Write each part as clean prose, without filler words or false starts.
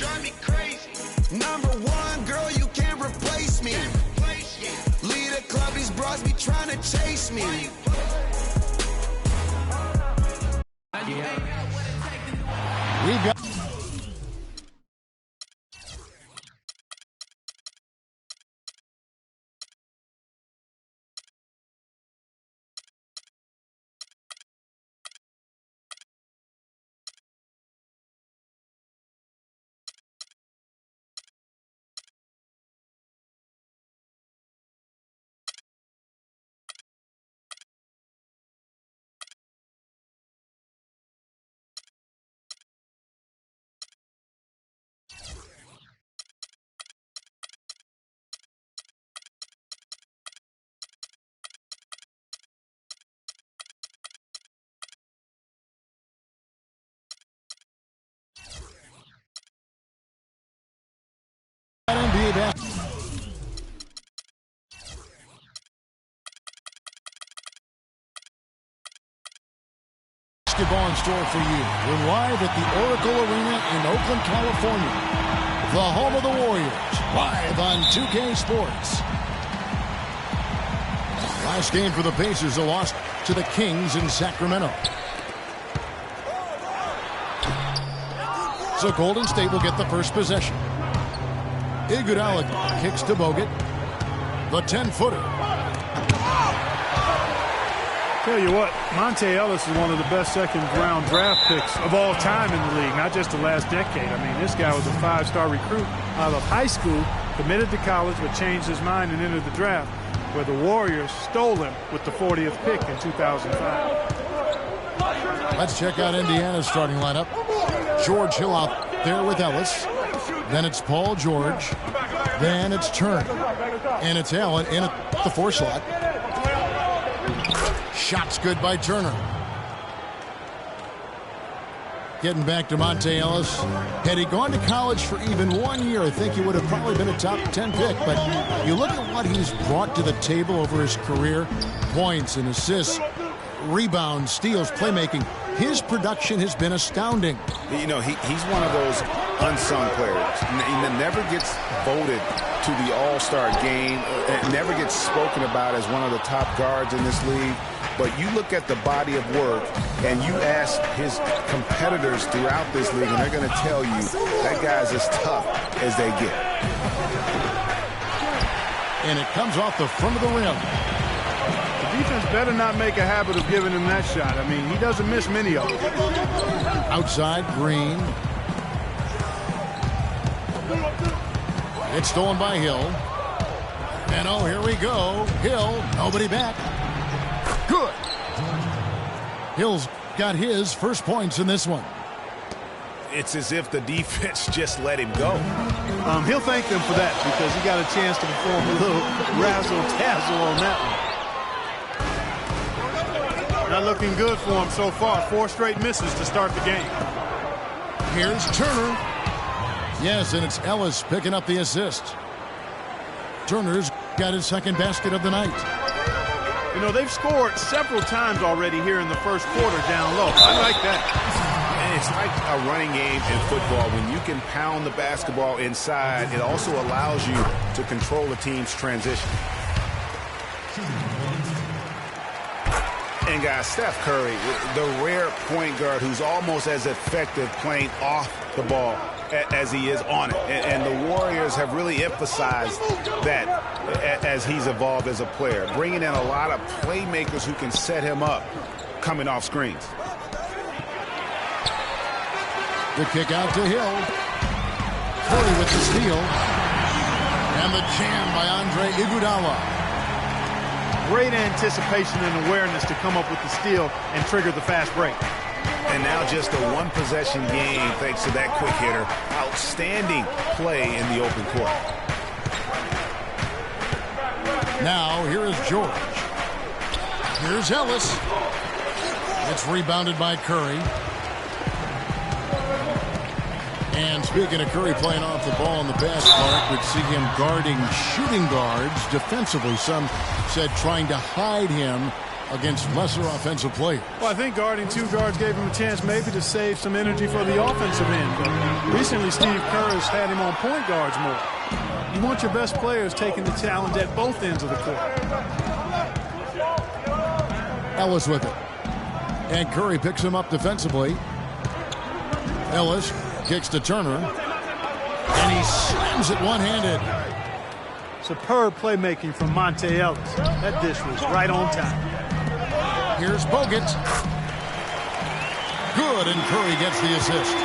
drive me crazy. Number one, girl, you can't replace me. Lead a club, these bras be trying to chase me. We got NBA back. Basketball in store for you. We're live at the Oracle Arena in Oakland, California. The home of the Warriors. Live on 2K Sports. Last game for the Pacers, a loss to the Kings in Sacramento. So Golden State will get the first possession. Iguodala kicks to Bogut. The 10-footer. Tell you what, Monte Ellis is one of the best second-round draft picks of all time in the league, not just the last decade. I mean, this guy was a five-star recruit out of high school, committed to college, but changed his mind and entered the draft, where the Warriors stole him with the 40th pick in 2005. Let's check out Indiana's starting lineup. George Hill out there with Ellis. Then it's Paul George. Then it's Turner. And it's Allen in at the 4 slot. Shot's good by Turner. Getting back to Monte Ellis. Had he gone to college for even 1 year, I think he would have probably been a top 10 pick. But you look at what he's brought to the table over his career. Points and assists, rebounds, steals, playmaking. His production has been astounding. You know, he's one of those unsung players. He never gets voted to the All-Star game. Never gets spoken about as one of the top guards in this league. But you look at the body of work and you ask his competitors throughout this league, and they're going to tell you that guy's as tough as they get. And it comes off the front of the rim. Defense better not make a habit of giving him that shot. I mean, he doesn't miss many of them. Outside, Green. It's stolen by Hill. And oh, here we go. Hill, nobody back. Good. Hill's got his first points in this one. It's as if the defense just let him go. He'll thank them for that because he got a chance to perform a little razzle-dazzle on that one. Not looking good for him so far. 4 straight misses to start the game. Here's Turner. Yes, and it's Ellis picking up the assist. Turner's got his second basket of the night. You know, they've scored several times already here in the first quarter down low. I like that. And it's like a running game in football. When you can pound the basketball inside, it also allows you to control the team's transition. And guys, Steph Curry, the rare point guard who's almost as effective playing off the ball as he is on it. And the Warriors have really emphasized that as he's evolved as a player, bringing in a lot of playmakers who can set him up coming off screens. The kick out to Hill. Curry with the steal. And the jam by Andre Iguodala. Great anticipation and awareness to come up with the steal and trigger the fast break. And now just a one-possession game thanks to that quick hitter. Outstanding play in the open court. Now here is George. Here's Ellis. It's rebounded by Curry. And speaking of Curry playing off the ball in the best part, would see him guarding shooting guards defensively. Some said trying to hide him against lesser offensive players. Well, I think guarding two guards gave him a chance maybe to save some energy for the offensive end. But recently, Steve Kerr has had him on point guards more. You want your best players taking the challenge at both ends of the court. Ellis with it. And Curry picks him up defensively. Ellis kicks to Turner. And he slams it one-handed. Superb playmaking from Monte Ellis. That dish was right on time. Here's Bogut. Good, and Curry gets the assist.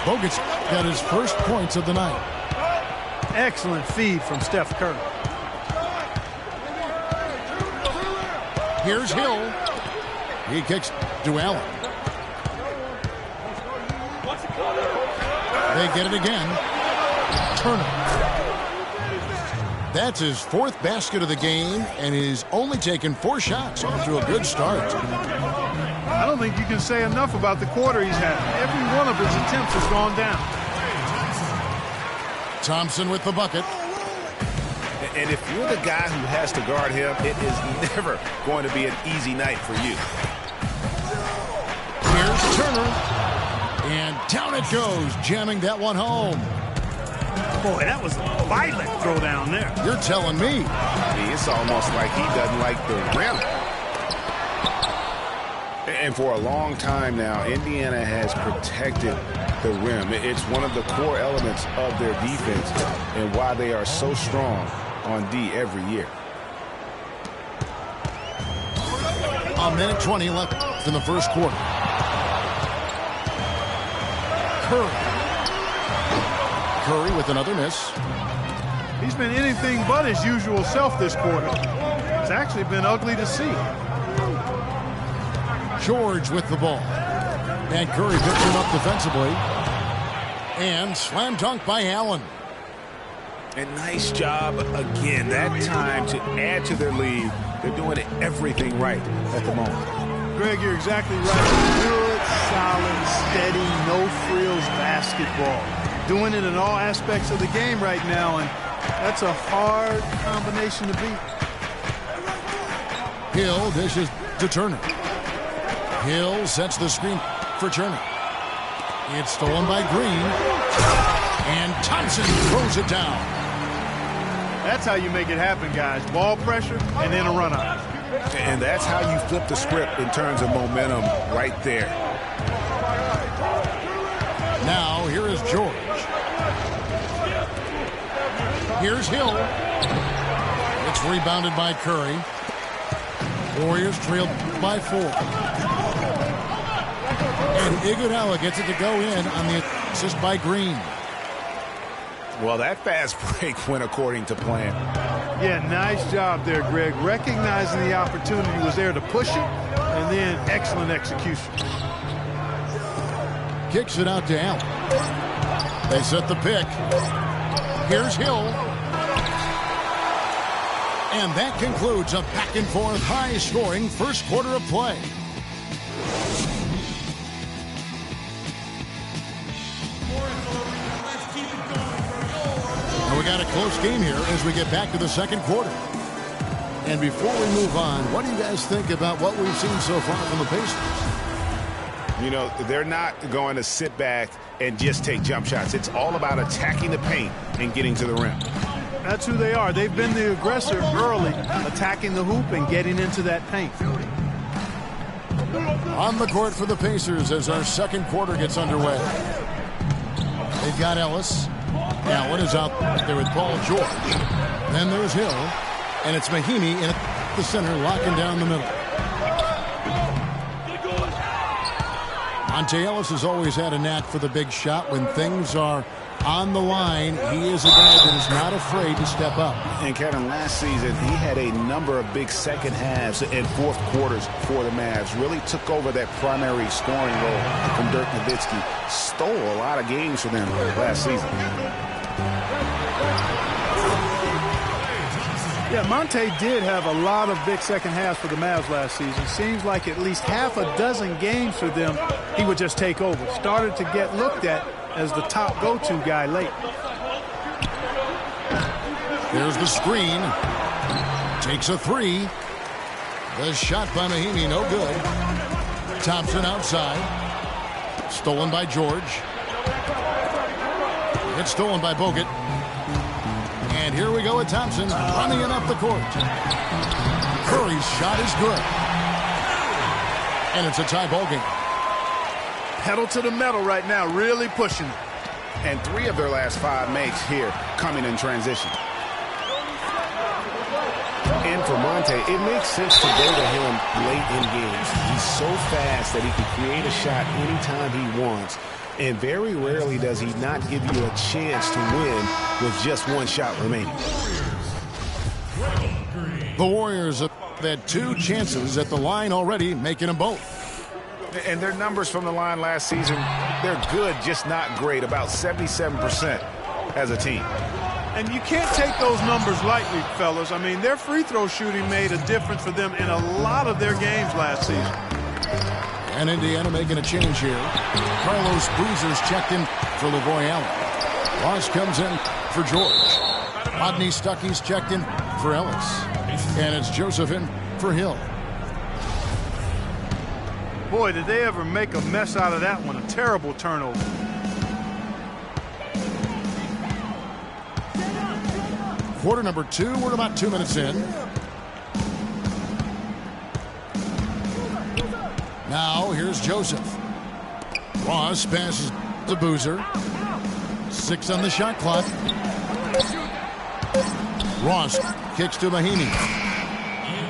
Bogut's got his first points of the night. Excellent feed from Steph Curry. Here's Hill. He kicks to Allen. They get it again. Turner. That's his fourth basket of the game, and he's only taken 4 shots. Off to a good start. I don't think you can say enough about the quarter he's had. Every one of his attempts has gone down. Thompson with the bucket. And if you're the guy who has to guard him, it is never going to be an easy night for you. Here's Turner. And down it goes, jamming that one home. Boy, that was a violent throw down there. You're telling me. It's almost like he doesn't like the rim. And for a long time now, Indiana has protected the rim. It's one of the core elements of their defense and why they are so strong on D every year. A minute 20 left in the first quarter. Curry with another miss. He's been anything but his usual self this quarter. It's actually been ugly to see. George with the ball. And Curry picks him up defensively. And slam dunk by Allen. And nice job again that time to add to their lead. They're doing everything right at the moment. Greg, you're exactly right. Good, solid, steady, no-frills basketball. Doing it in all aspects of the game right now, and that's a hard combination to beat. Hill dishes to Turner. Hill sets the screen for Turner. It's stolen by Green. And Thompson throws it down. That's how you make it happen, guys. Ball pressure and then a run-out. And that's how you flip the script in terms of momentum right there. Now, here is George. Here's Hill. It's rebounded by Curry. Warriors trailed by 4. And Iguodala gets it to go in on the assist by Green. Well, that fast break went according to plan. Yeah, nice job there, Greg. Recognizing the opportunity was there to push it, and then excellent execution. Kicks it out to Allen. They set the pick. Here's Hill. And that concludes a back-and-forth, high-scoring first quarter of play. And we got a close game here as we get back to the second quarter. And before we move on, what do you guys think about what we've seen so far from the Pacers? You know, they're not going to sit back and just take jump shots. It's all about attacking the paint and getting to the rim. That's who they are. They've been the aggressor early, attacking the hoop and getting into that paint. On the court for the Pacers as our second quarter gets underway. They've got Ellis. Allen is out there with Paul George. Then there's Hill. And it's Mahinmi in the center, locking down the middle. Monte Ellis has always had a knack for the big shot. When things are on the line, he is a guy that is not afraid to step up. And Kevin, last season, he had a number of big second halves and fourth quarters for the Mavs. Really took over that primary scoring role from Dirk Nowitzki. Stole a lot of games for them last season. Yeah, Monte did have a lot of big second halves for the Mavs last season. Seems like at least half a dozen games for them, he would just take over. Started to get looked at as the top go-to guy late. There's the screen. Takes a 3. The shot by Mahinmi, no good. Thompson outside. Stolen by George. It's stolen by Bogut. And here we go with Thompson running it up the court. Curry's shot is good. And it's a tie ball game. Pedal to the metal right now, really pushing it. And 3 of their last 5 makes here coming in transition. And for Monte, it makes sense to go to him late in games. He's so fast that he can create a shot anytime he wants. And very rarely does he not give you a chance to win with just 1 shot remaining. The Warriors have had 2 chances at the line already, making them both. And their numbers from the line last season, they're good, just not great, about 77% as a team. And you can't take those numbers lightly, fellas. I mean, their free throw shooting made a difference for them in a lot of their games last season. And Indiana making a change here. Carlos Boozer's checked in for LaVoy Allen. Ross comes in for George. Rodney Stuckey's checked in for Ellis. And it's Joseph in for Hill. Boy, did they ever make a mess out of that one. A terrible turnover. Quarter number 2. We're about 2 minutes in. Now here's Joseph. Ross passes to Boozer. 6 on the shot clock. Ross kicks to Mahinmi.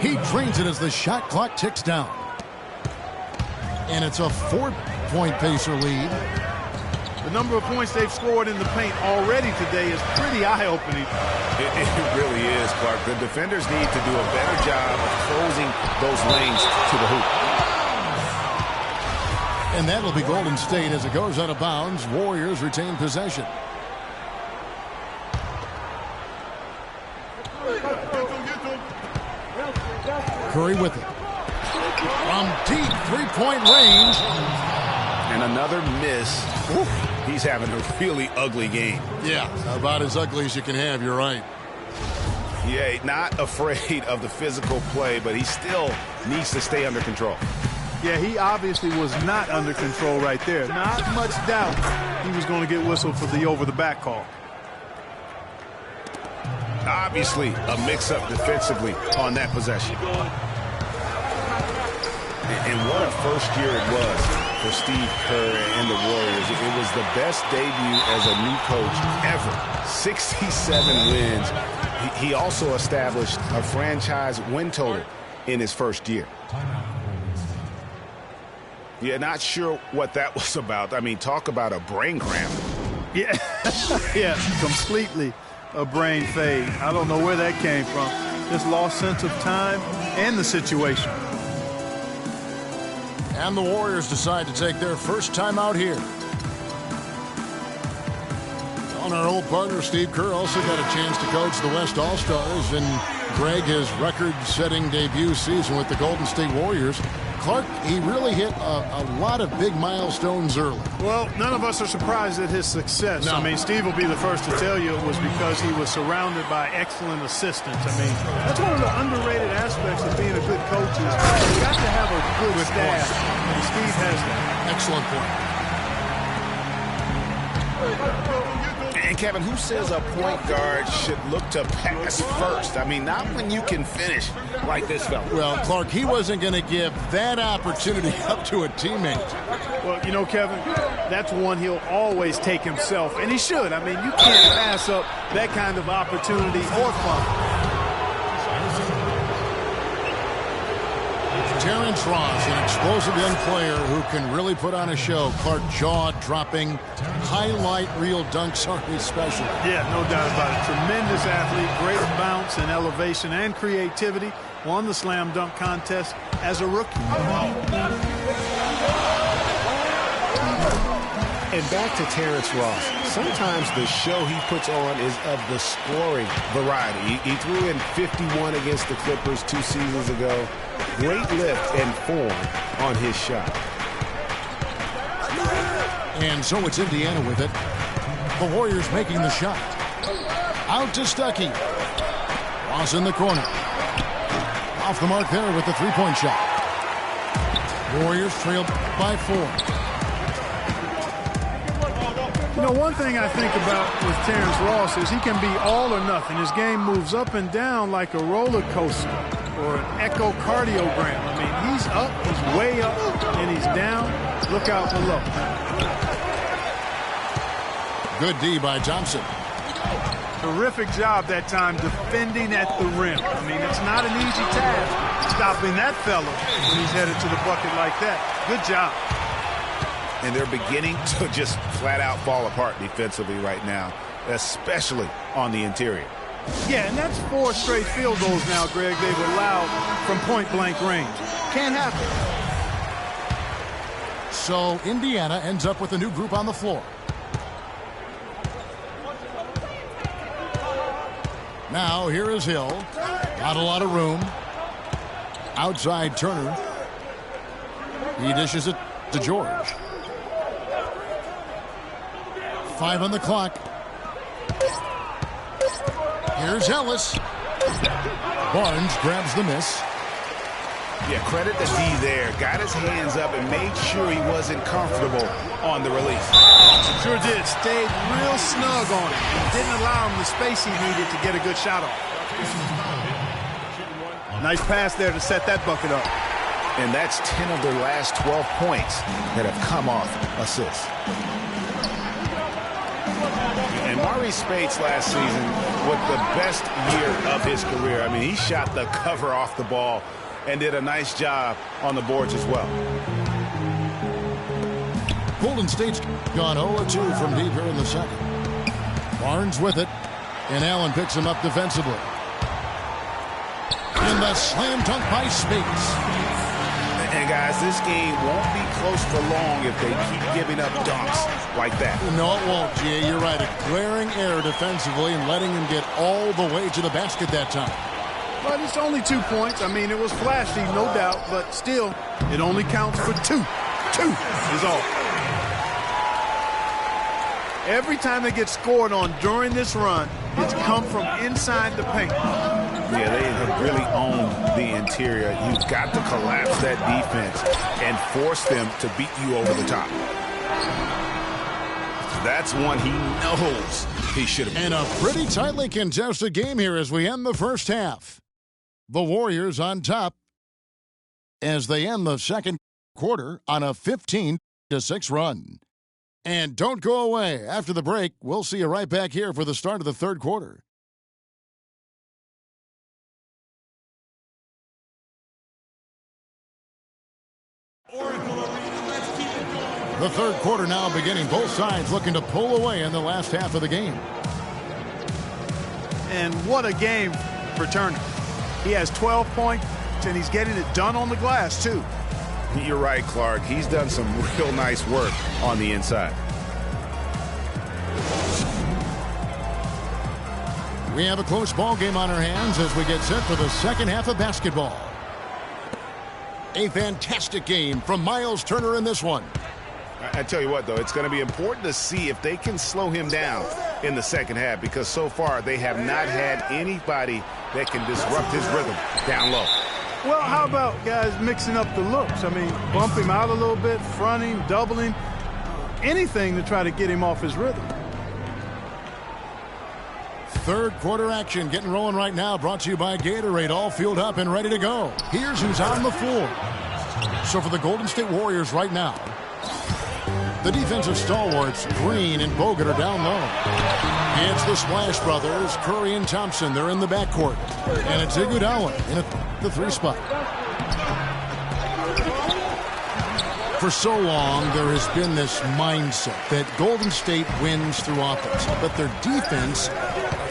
He drains it as the shot clock ticks down. And it's a 4-point Pacer lead. The number of points they've scored in the paint already today is pretty eye-opening. It really is, Clark. The defenders need to do a better job of closing those lanes to the hoop. And that'll be Golden State as it goes out of bounds. Warriors retain possession. Curry with it. From deep 3-point range. And another miss. Ooh, he's having a really ugly game. Yeah, about as ugly as you can have. You're right. Yeah, not afraid of the physical play, but he still needs to stay under control. Yeah, he obviously was not under control right there. Not much doubt he was going to get whistled for the over-the-back call. Obviously, a mix-up defensively on that possession. And what a first year it was for Steve Kerr and the Warriors. It was the best debut as a new coach ever. 67 wins. He also established a franchise win total in his first year. Yeah, not sure what that was about. I mean, talk about a brain cramp. Yeah, yeah, completely a brain fade. I don't know where that came from. Just lost sense of time and the situation. And the Warriors decide to take their first time out here. On our old partner, Steve Kerr, also got a chance to coach the West All-Stars. And Greg, his record-setting debut season with the Golden State Warriors. Clark, he really hit a lot of big milestones early. Well, none of us are surprised at his success. No. I mean, Steve will be the first to tell you it was because he was surrounded by excellent assistants. I mean, that's one of the underrated aspects of being a good coach is you've got to have a good staff, and Steve has that. Excellent point. And Kevin, who says a point guard should look to pass first? I mean, not when you can finish like this fella. Well, Clark, he wasn't going to give that opportunity up to a teammate. Well, you know, Kevin, that's one he'll always take himself, and he should. I mean, you can't pass up that kind of opportunity or fun. Terrence Ross, an explosive young player who can really put on a show. Clark, jaw-dropping, highlight reel dunks are his specialty. Yeah, no doubt about it. Tremendous athlete, great bounce and elevation and creativity. Won the slam dunk contest as a rookie. And back to Terrence Ross. Sometimes the show he puts on is of the scoring variety. He threw in 51 against the Clippers 2 seasons ago. Great lift and form on his shot. And so it's Indiana with it. The Warriors making the shot. Out to Stuckey. Ross in the corner. Off the mark there with the three-point shot. Warriors trailed by 4. You know, one thing I think about with Terrence Ross is he can be all or nothing. His game moves up and down like a roller coaster or an echocardiogram. I mean, he's up, he's way up, and he's down. Look out below. Good D by Thompson. Terrific job that time defending at the rim. I mean, it's not an easy task stopping that fella when he's headed to the bucket like that. Good job. And they're beginning to just flat out fall apart defensively right now, especially on the interior. Yeah, and that's 4 straight field goals now, Greg, they've allowed from point-blank range. Can't happen. So Indiana ends up with a new group on the floor. Now here is Hill. Not a lot of room. Outside Turner. He dishes it to George. 5 on the clock. Here's Ellis. Barnes grabs the miss. Yeah, credit the D there. Got his hands up and made sure he wasn't comfortable on the release. Sure did. Stayed real snug on it. Didn't allow him the space he needed to get a good shot off. Nice pass there to set that bucket up. And that's 10 of their last 12 points that have come off assists. And Maurice Spates last season with the best year of his career. I mean, he shot the cover off the ball and did a nice job on the boards as well. Golden State's gone 0-2 from deep here in the second. Barnes with it, and Allen picks him up defensively. And the slam dunk by Spates. And guys, this game won't be close for long if they keep giving up dunks like that. No, it won't, G.A. You're right. A glaring error defensively and letting him get all the way to the basket that time. But it's only 2 points. I mean, it was flashy, no doubt, but still, it only counts for 2. 2 is all. Every time they get scored on during this run, it's come from inside the paint. Yeah, they have really owned the interior. You've got to collapse that defense and force them to beat you over the top. That's one he knows he should have. And a pretty tightly contested game here as we end the first half. The Warriors on top as they end the second quarter on a 15-6 run. And don't go away. After the break, we'll see you right back here for the start of the third quarter. The third quarter now beginning. Both sides looking to pull away in the last half of the game. And what a game for Turner. He has 12 points, and he's getting it done on the glass, too. You're right, Clark. He's done some real nice work on the inside. We have a close ball game on our hands as we get set for the second half of basketball. A fantastic game from Miles Turner in this one. I tell you what, though, it's going to be important to see if they can slow him down in the second half, because so far they have not had anybody that can disrupt his rhythm down low. Well, how about guys mixing up the looks? I mean, bump him out a little bit, fronting, doubling, anything to try to get him off his rhythm. Third quarter action getting rolling right now, brought to you by Gatorade, all fueled up and ready to go. Here's who's on the floor. So for the Golden State Warriors right now, the defensive stalwarts, Green and Bogut, are down low. It's the Splash Brothers, Curry and Thompson. They're in the backcourt. And it's Iguodala in the 3 spot. For so long, there has been this mindset that Golden State wins through offense. But their defense,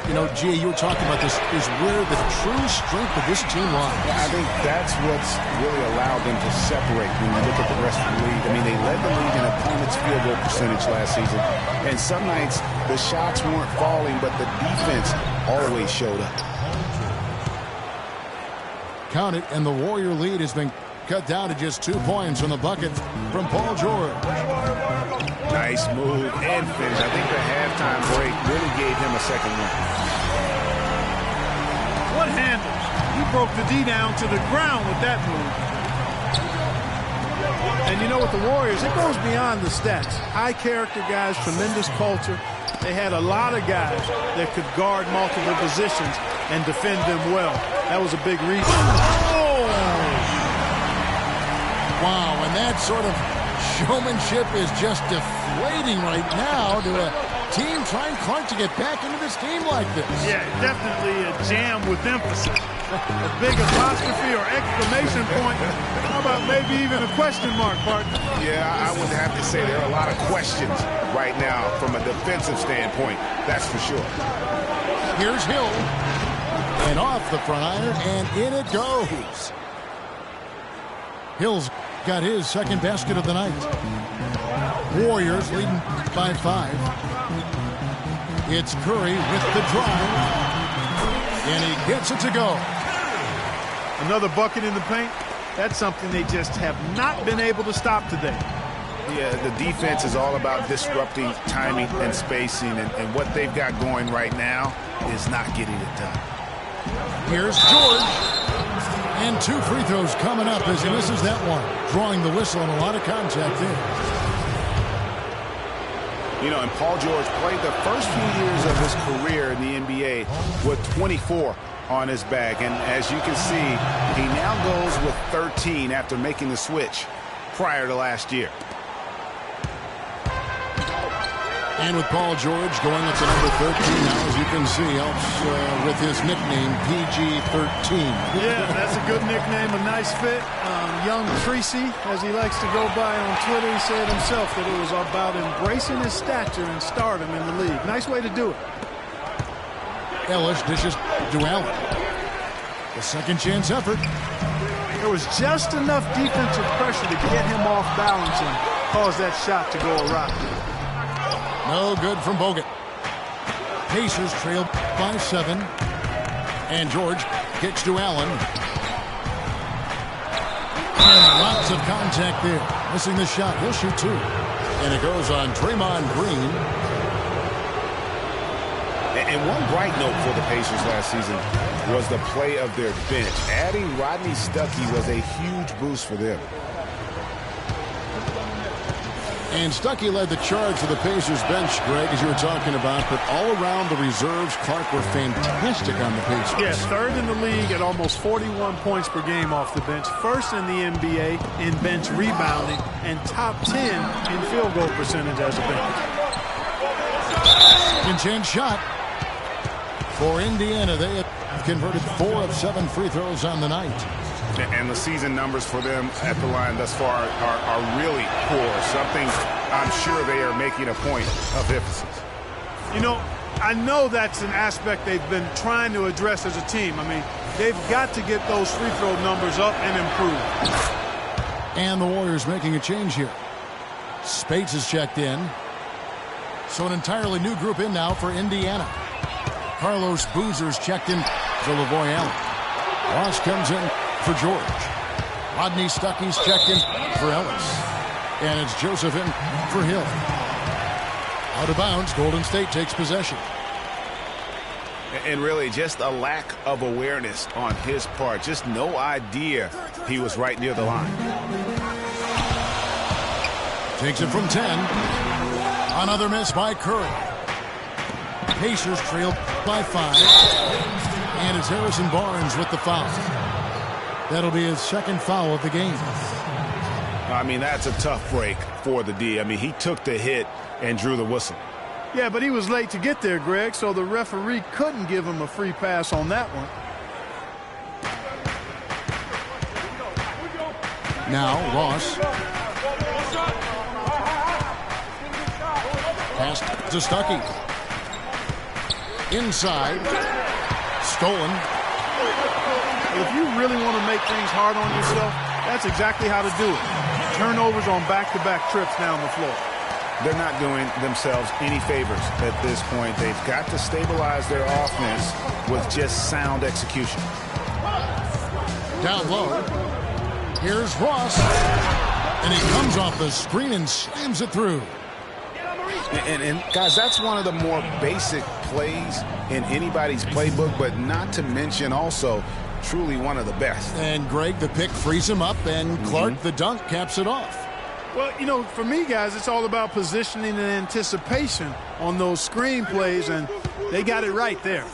you know, Gia, you were talking about this, is where the true strength of this team lies. I think that's what's really allowed them to separate when you look at the rest of the league. I mean, they led the league in opponents' field goal percentage last season. And some nights, the shots weren't falling, but the defense always showed up. Count it, and the Warrior lead has been cut down to just 2 points from the bucket from Paul George. Nice move and finish. I think the halftime break really gave him a second one. What handles? He broke the D down to the ground with that move. And you know, with the Warriors, it goes beyond the stats. High character guys, tremendous culture. They had a lot of guys that could guard multiple positions and defend them well. That was a big reason. Oh! Wow, and that sort of showmanship is just deflating right now to a team trying hard to get back into this game like this. Yeah, definitely a jam with emphasis. A big apostrophe or exclamation point. How about maybe even a question mark, partner? Yeah, I would have to say there are a lot of questions right now from a defensive standpoint. That's for sure. Here's Hill. And off the front iron, and in it goes. Hill's got his second basket of the night. Warriors leading by 5. It's Curry with the drive. And he gets it to go. Another bucket in the paint. That's something they just have not been able to stop today. Yeah, the defense is all about disrupting timing and spacing, and what they've got going right now is not getting it done. Here's George. And 2 free throws coming up as he misses that one. Drawing the whistle and a lot of contact there. You know, and Paul George played the first few years of his career in the NBA with 24 on his back. And as you can see, he now goes with 13 after making the switch prior to last year. And with Paul George going up to number 13 now, as you can see, helps with his nickname, PG-13. Yeah, that's a good nickname, a nice fit. Young Tracy, as he likes to go by on Twitter, he said himself that it was about embracing his stature and stardom in the league. Nice way to do it. Ellis dishes to Allen. The second chance effort. There was just enough defensive pressure to get him off balance and cause that shot to go awry. No good from Bogut. Pacers trailed by 7. And George kicks to Allen. And lots of contact there. Missing the shot. He'll shoot 2. And it goes on Draymond Green. And one bright note for the Pacers last season was the play of their bench. Adding Rodney Stuckey was a huge boost for them. And Stuckey led the charge for the Pacers bench, Greg, as you were talking about. But all around the reserves, Clark were fantastic on the Pacers. Yeah, 3rd in the league at almost 41 points per game off the bench. 1st in the NBA in bench rebounding. And top 10 in field goal percentage as a bench. Second chance shot for Indiana. They have converted 4 of 7 free throws on the night. And the season numbers for them at the line thus far are really poor. Something I'm sure they are making a point of emphasis. You know, I know that's an aspect they've been trying to address as a team. I mean, they've got to get those free throw numbers up and improve. And the Warriors making a change here. Spates is checked in. So an entirely new group in now for Indiana. Carlos Boozer's checked in for LaVoy Allen. Ross comes in for George. Rodney Stuckey's checked in for Ellis. And it's Joseph in for Hill. Out of bounds, Golden State takes possession. And really just a lack of awareness on his part. Just no idea he was right near the line. Takes it from 10. Another miss by Curry. Pacers trailed by 5. And it's Harrison Barnes with the foul. That'll be his 2nd foul of the game. I mean, that's a tough break for the D. I mean, he took the hit and drew the whistle. Yeah, but he was late to get there, Greg, so the referee couldn't give him a free pass on that one. Now, Ross. Pass to Stuckey. Inside. Stolen. If you really want to make things hard on yourself, that's exactly how to do it. Turnovers on back-to-back trips down the floor. They're not doing themselves any favors at this point. They've got to stabilize their offense with just sound execution. Down low. Here's Ross. And he comes off the screen and slams it through. And guys, that's one of the more basic plays in anybody's playbook, but not to mention also truly one of the best. And Greg, the pick frees him up, and Clark, the dunk, caps it off. Well, you know, for me, guys, it's all about positioning and anticipation on those screen plays, and they got it right there.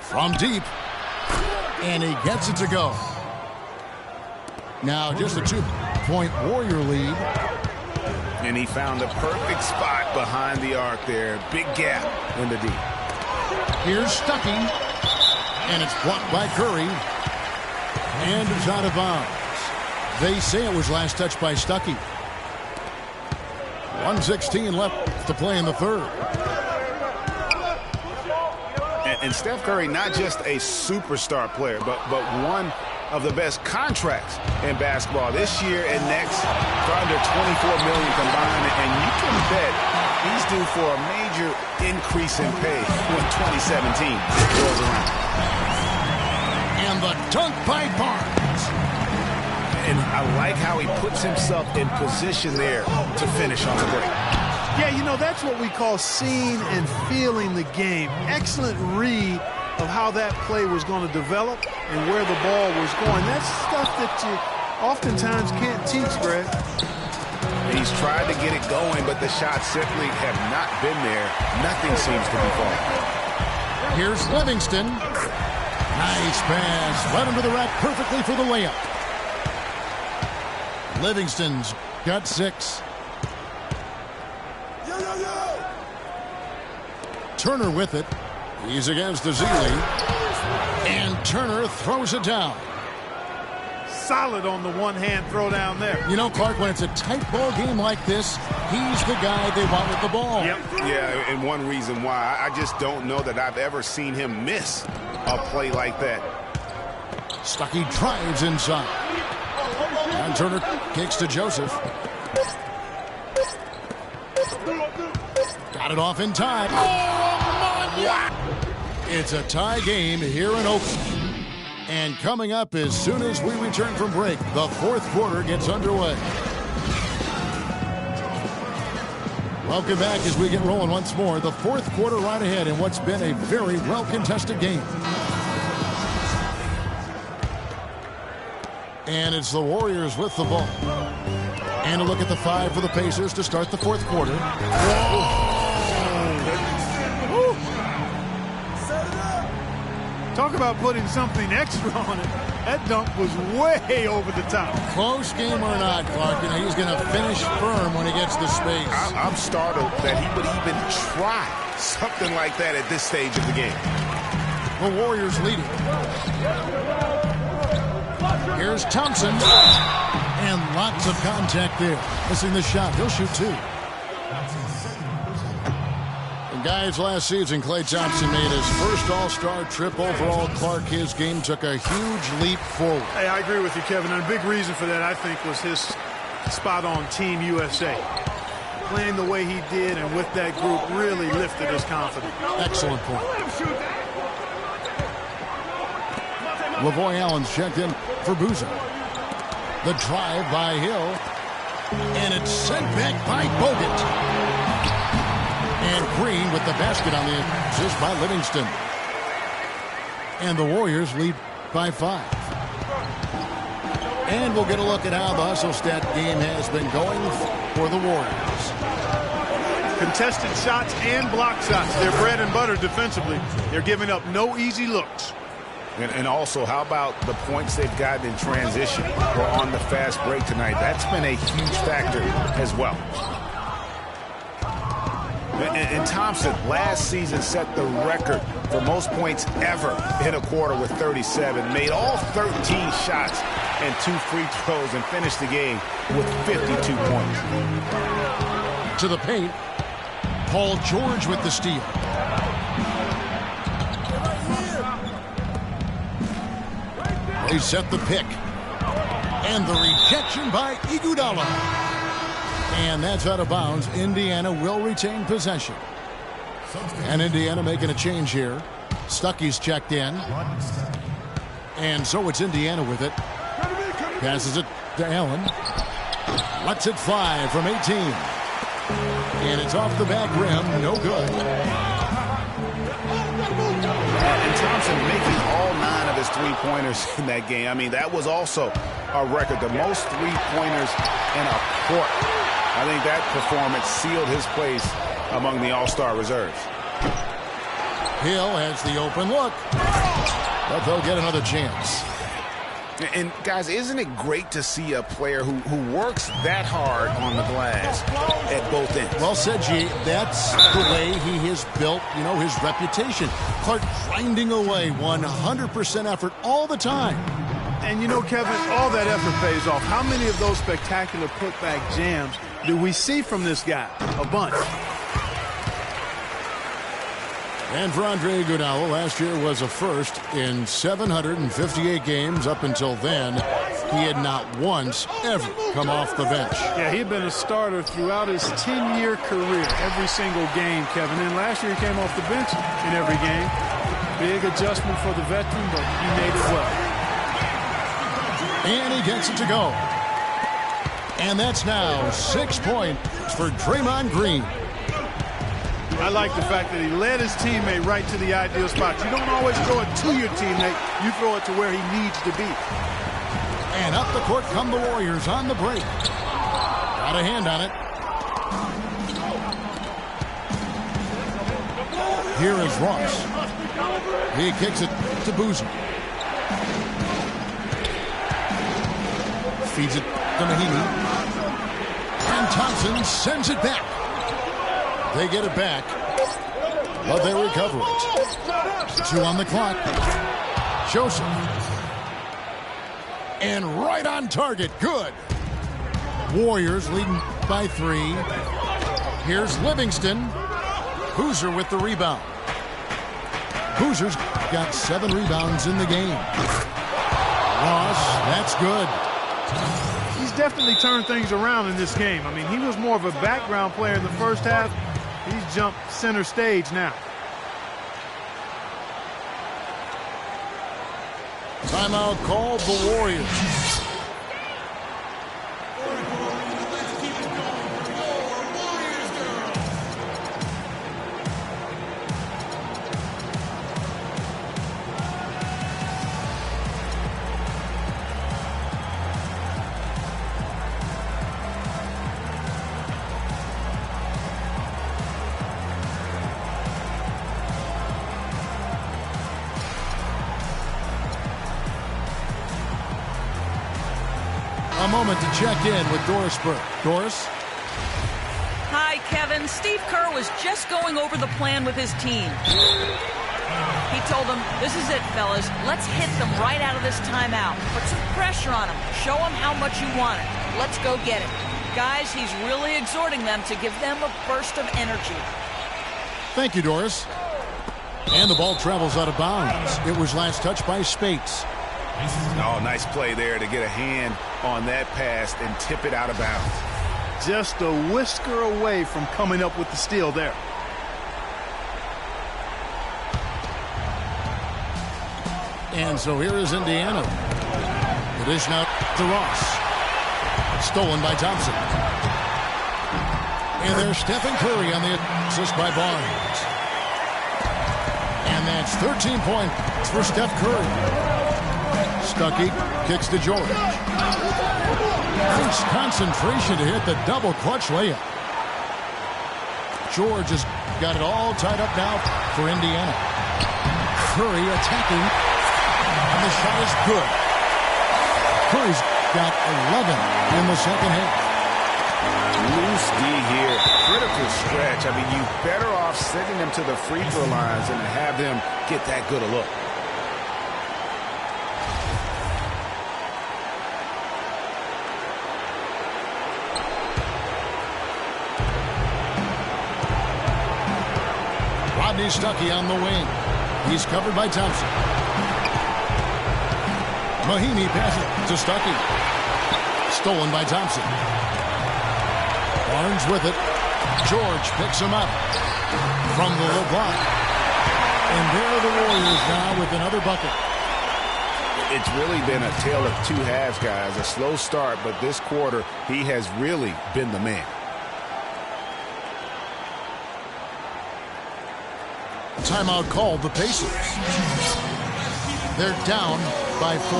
From deep, and he gets it to go. Now just a 2-point Warrior lead. And he found the perfect spot behind the arc there. Big gap in the deep. Here's Stuckey, and it's blocked by Curry, and it's out of bounds. They say it was last touched by Stuckey. 1:16 left to play in the third. And Steph Curry, not just a superstar player, but one of the best contracts in basketball this year and next for under $24 million combined. And you can bet he's due for a major increase in pay when 2017 rolls around. And the dunk by Barnes. And I like how he puts himself in position there to finish on the break. Yeah, you know, that's what we call seeing and feeling the game. Excellent read of how that play was going to develop and where the ball was going. That's stuff that you oftentimes can't teach, Greg. He's tried to get it going, but the shots simply have not been there. Nothing seems to be falling. Here's Livingston. Nice pass. Led him to the rack perfectly for the layup. Livingston's got 6. Turner with it. He's against Azili. And Turner throws it down. Solid on the one-hand throw down there. You know, Clark, when it's a tight ball game like this, he's the guy they want with the ball. Yep. Yeah, and one reason why, I just don't know that I've ever seen him miss a play like that. Stuckey drives inside. And Turner kicks to Joseph. Got it off in time. It's a tie game here in Oakland. And coming up as soon as we return from break, the fourth quarter gets underway. Welcome back as we get rolling once more. The fourth quarter right ahead in what's been a very well-contested game. And it's the Warriors with the ball. And a look at the 5 for the Pacers to start the fourth quarter. Whoa! Talk about putting something extra on it. That dunk was way over the top. Close game or not, Clark, you know, he's going to finish firm when he gets the space. I'm startled that he would even try something like that at this stage of the game. The Warriors leading. Here's Thompson. And lots of contact there. Missing the shot. He'll shoot 2. And guys, last season, Klay Thompson made his first All-Star trip overall. Clark, his game took a huge leap forward. Hey, I agree with you, Kevin. And a big reason for that, I think, was his spot on Team USA. Playing the way he did and with that group really lifted his confidence. Excellent point. Lavoy Allen's checked in for Boozer. The drive by Hill. And it's sent back by Bogut. And Green with the basket on the assist by Livingston. And the Warriors lead by 5. And we'll get a look at how the hustle stat game has been going for the Warriors. Contested shots and block shots. They're bread and butter defensively. They're giving up no easy looks. And also, how about the points they've gotten in transition or on the fast break tonight? That's been a huge factor as well. And Thompson last season set the record for most points ever in a quarter with 37. Made all 13 shots and 2 free throws and finished the game with 52 points. To the paint. Paul George with the steal. They set the pick. And the rejection by Iguodala. And that's out of bounds. Indiana will retain possession. And Indiana making a change here. Stuckey's checked in. And so it's Indiana with it. Passes it to Allen. Lets it fly from 18. And it's off the back rim. No good. And Thompson making all 9 of his three-pointers in that game. I mean, that was also a record, the most three-pointers in a quarter. I think that performance sealed his place among the All-Star reserves. Hill has the open look, but they'll get another chance. And, guys, isn't it great to see a player who works that hard on the glass at both ends? Well said, G. That's the way he has built, his reputation. Clark grinding away, 100% effort all the time. And, Kevin, all that effort pays off. How many of those spectacular putback jams do we see from this guy? A bunch. And for Andre Iguodala, last year was a first in 758 games. Up until then, he had not once ever come off the bench. Yeah, he'd been a starter throughout his 10-year career, every single game, Kevin. And last year he came off the bench in every game. Big adjustment for the veteran, but he made it well. And he gets it to go. And that's now 6 points for Draymond Green. I like the fact that he led his teammate right to the ideal spot. You don't always throw it to your teammate. You throw it to where he needs to be. And up the court come the Warriors on the break. Got a hand on it. Here is Ross. He kicks it to Boozer. Feeds it to Mahinmi. And Thompson sends it back. They get it back, but they recover it. 2 on the clock. Joseph. And right on target. Good. Warriors leading by 3. Here's Livingston. Boozer with the rebound. Boozer's got 7 rebounds in the game. Ross, that's good. He's definitely turned things around in this game. I mean, he was more of a background player in the first half. He's jumped center stage now. Timeout called the Warriors. A moment to check in with Doris Burke. Doris? Hi, Kevin. Steve Kerr was just going over the plan with his team. He told them, this is it, fellas. Let's hit them right out of this timeout. Put some pressure on them. Show them how much you want it. Let's go get it. Guys, he's really exhorting them to give them a burst of energy. Thank you, Doris. And the ball travels out of bounds. It was last touched by Spates. Oh, nice play there to get a hand on that pass and tip it out of bounds. Just a whisker away from coming up with the steal there. And so here is Indiana. The dish now to Ross. Stolen by Thompson. And there's Stephen Curry on the assist by Barnes. And that's 13 points for Steph Curry. Stuckey kicks to George. Nice concentration to hit the double clutch layup. George has got it all tied up now for Indiana. Curry attacking, and the shot is good. Curry's got 11 in the second half. Loose D here. Critical stretch. I mean, you're better off sending them to the free throw lines than to have them get that good a look. Stuckey on the wing. He's covered by Thompson. Mahinmi passes to Stuckey. Stolen by Thompson. Barnes with it. George picks him up from the low block. And there are the Warriors now with another bucket. It's really been a tale of 2 halves, guys. A slow start, but this quarter, he has really been the man. Timeout called the Pacers. They're down by 4.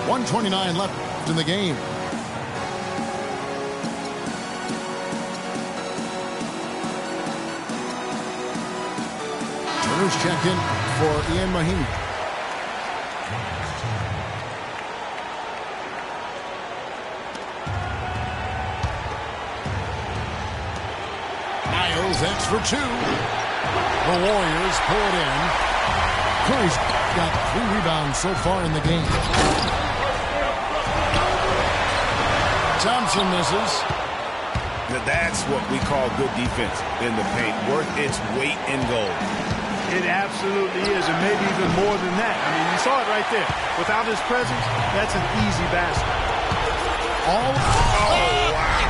1:29 left in the game. Turner's checked in for Ian Mahinmi. Niles, that's for 2. The Warriors pull it in. Curry's got 3 rebounds so far in the game. Thompson misses. That's what we call good defense in the paint. Worth its weight in gold. It absolutely is, and maybe even more than that. I mean, you saw it right there. Without his presence, that's an easy basket. Oh, wow.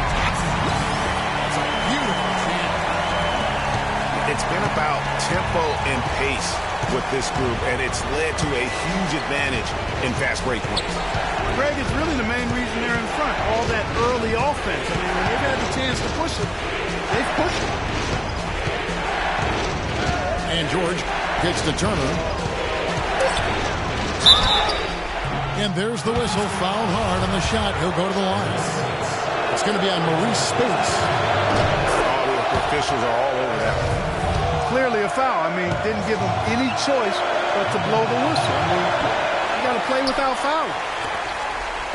That's a beautiful shot. It's been about tempo and pace with this group, and it's led to a huge advantage in fast break points. Greg, it's really the main reason they're in front. All that early offense. I mean, when they've had the chance to push it, they've pushed it. And George gets to Turner. And there's the whistle. Fouled hard on the shot. He'll go to the line. It's going to be on Maurice Speights. All the officials are all over that one. Clearly a foul. I mean, didn't give him any choice but to blow the whistle. I mean, you got to play without fouling.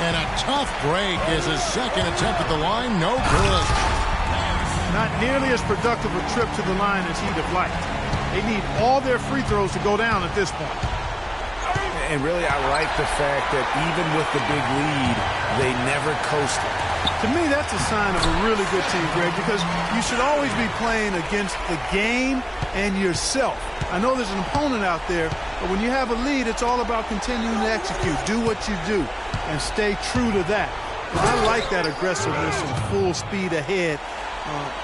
And a tough break is his second attempt at the line. No good. Not nearly as productive a trip to the line as he'd have liked. They need all their free throws to go down at this point. And really, I like the fact that even with the big lead, they never coasted. To me, that's a sign of a really good team, Greg, because you should always be playing against the game and yourself. I know there's an opponent out there, but when you have a lead, it's all about continuing to execute. Do what you do and stay true to that. And I like that aggressiveness and full speed ahead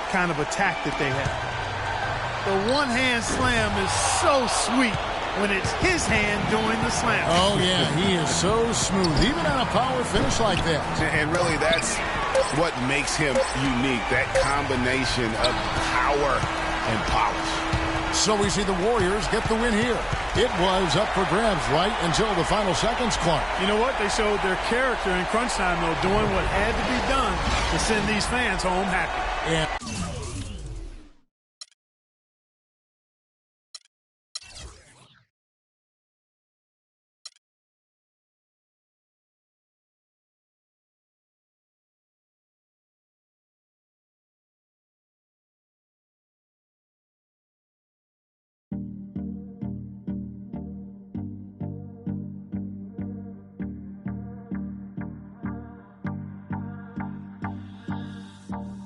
kind of attack that they have. The one-hand slam is so sweet when it's his hand doing the slam. Oh, yeah, he is so smooth, even on a power finish like that. And really, that's what makes him unique, that combination of power and polish. So we see the Warriors get the win here. It was up for grabs right until the final seconds, Clark. You know what? They showed their character in crunch time, though, doing what had to be done to send these fans home happy. Yeah.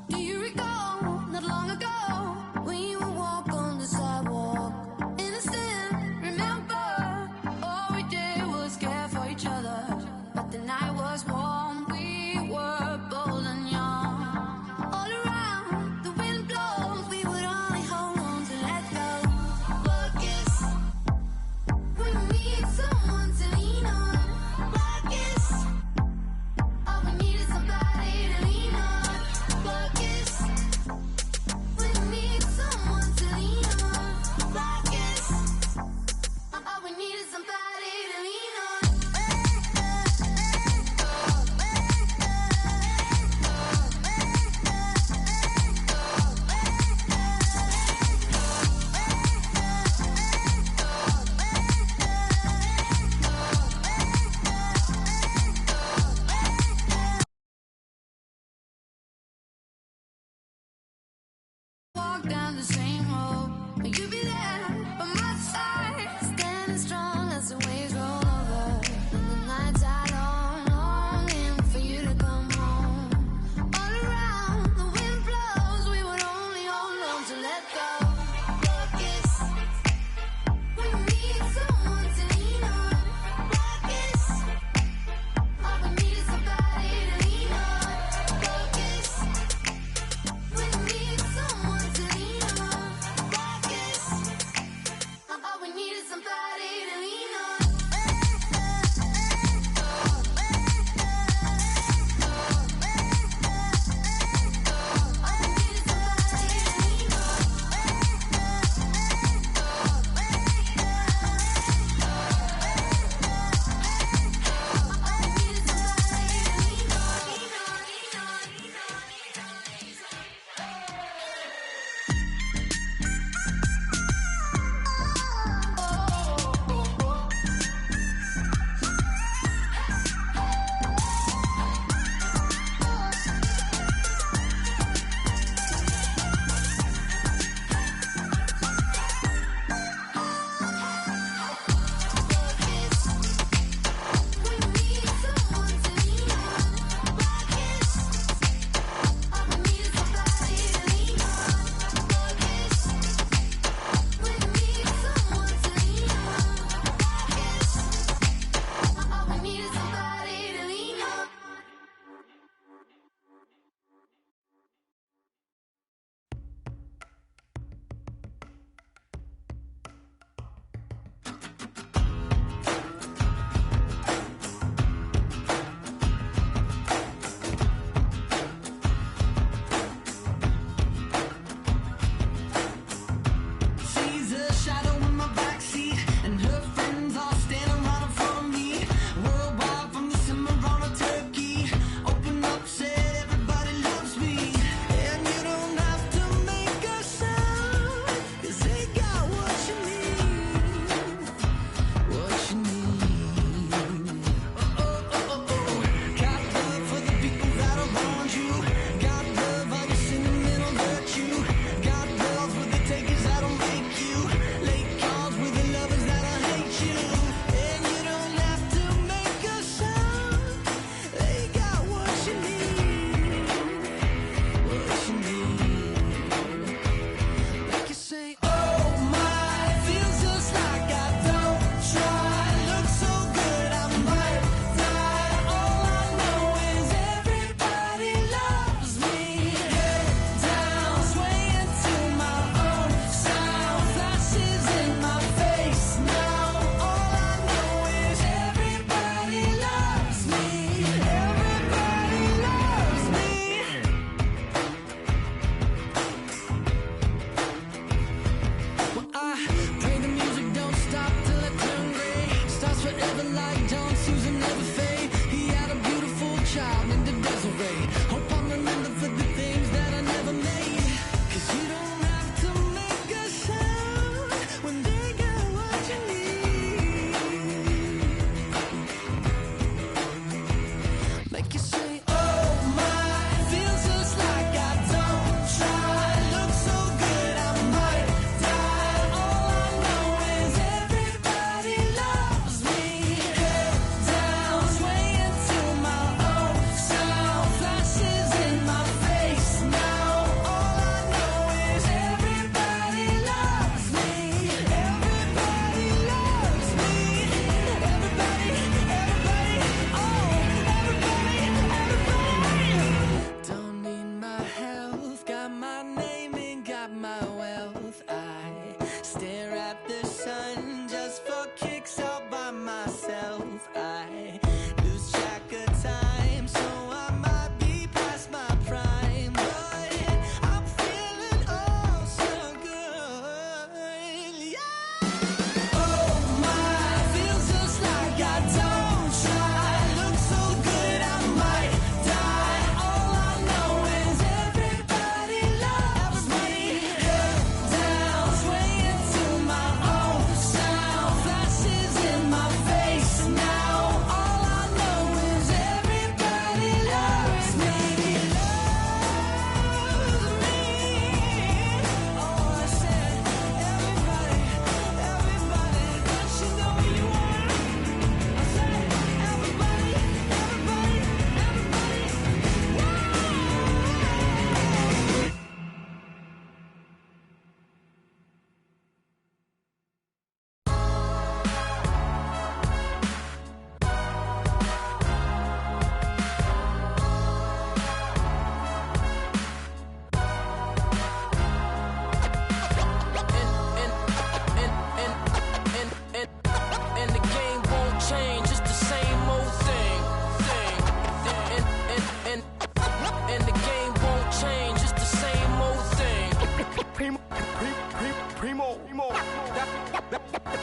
Do you recall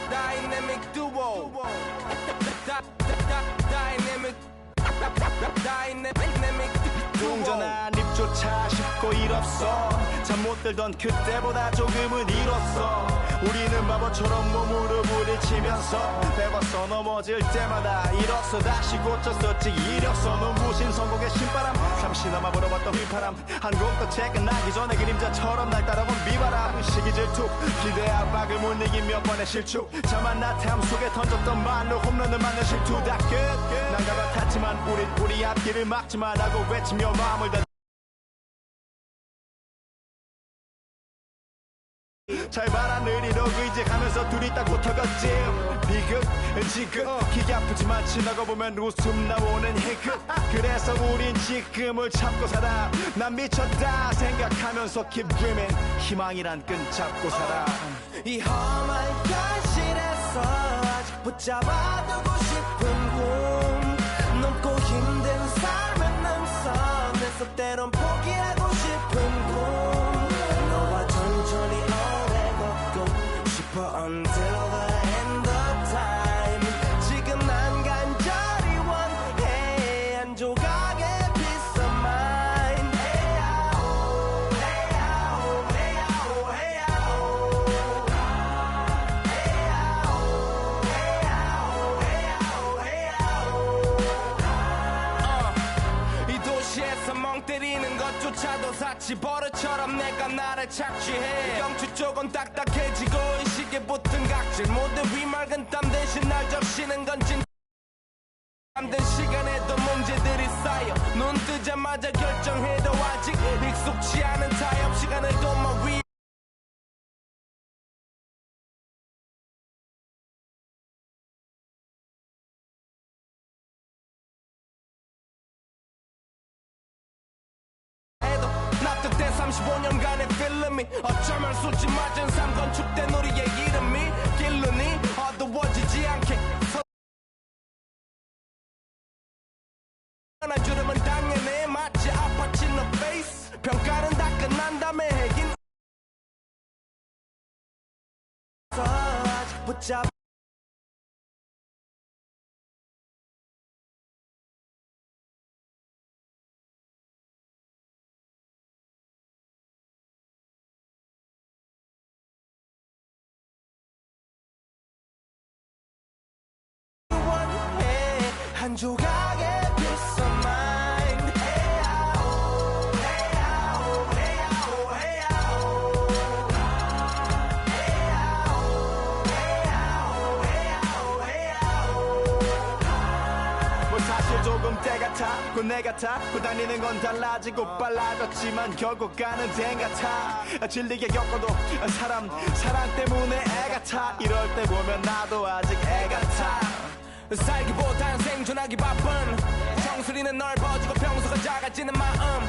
Dynamic duo. Dynamic 동전한 입조차 쉽고 일 없어 잠 못 들던 그때보다 조금은 일었어 우리는 바보처럼 몸으로 부딪히면서 배웠어 넘어질 때마다 일었어 다시 고쳤었지 이력서 눈부신 성공의 신바람 잠시나마 불어봤던 휘파람 한곡더 퇴근하기 전에 그림자처럼 날 따라온 비바람 시기 질투 기대 압박을 못 이긴 몇 번의 실축 자만 나태함 속에 던졌던 말로 홈런을 맞는 실투 다 끝 난 갈아탔지만 우리 앞길을 막지만 하고 외치며 마음을 다 잘 바라느리로 의지하면서 둘이 딱 붙어갔지 비극 지극 기계 아프지만 지나가 보면 웃음 나오는 희극 그래서 우린 지금을 참고 살아 난 미쳤다 생각하면서 keep dreaming 희망이란 끈 잡고 살아 이 험한 현실에서 아직 붙잡아두고 싶은 꿈 넘고 힘든 삶의 능선에서 때론 포기하고 싶은 꿈 너와 천천히 오래 걷고 싶어 until the end of time 지금 난 간절히 원해 한 조각의 peace of mind 헤야오 헤야오 헤야오 헤야오 이 도시에서 멍 때리는 것조차도 사치 버릇처럼 내가 나를 착취해 경추 쪽은 딱딱해지고 이 시계 붙은 각질 모두 위맑은 땀 대신 날 적시는 건 진 잠든 시간에도 문제들이 쌓여 눈 뜨자마자 결정해도 아직 익숙치 않은 타협 시간을 도마 위 납득된 35년간의 필름이 어쩌면 수치 맞은 삶 건축된 우리의 이름이 길르니 어두워지지 않게 한 주름은 당연해 마치 아파치 너 페이스 평가는 다 끝난 다음에 해긴 아직 붙잡 한 조각의 peace of mind 헤야오 헤야오 헤야오 헤야오 헤야오 헤야오 헤야오 뭐 사실 조금 때 같아 내 같아 다니는 건 달라지고 빨라졌지만 결국 가는 데 같아 질리게 겪어도 사랑 때문에 애 같아 이럴 때 보면 나도 아직 애 같아 살기보단 생존하기 바쁜 정수리는 넓어지고 평소가 작아지는 마음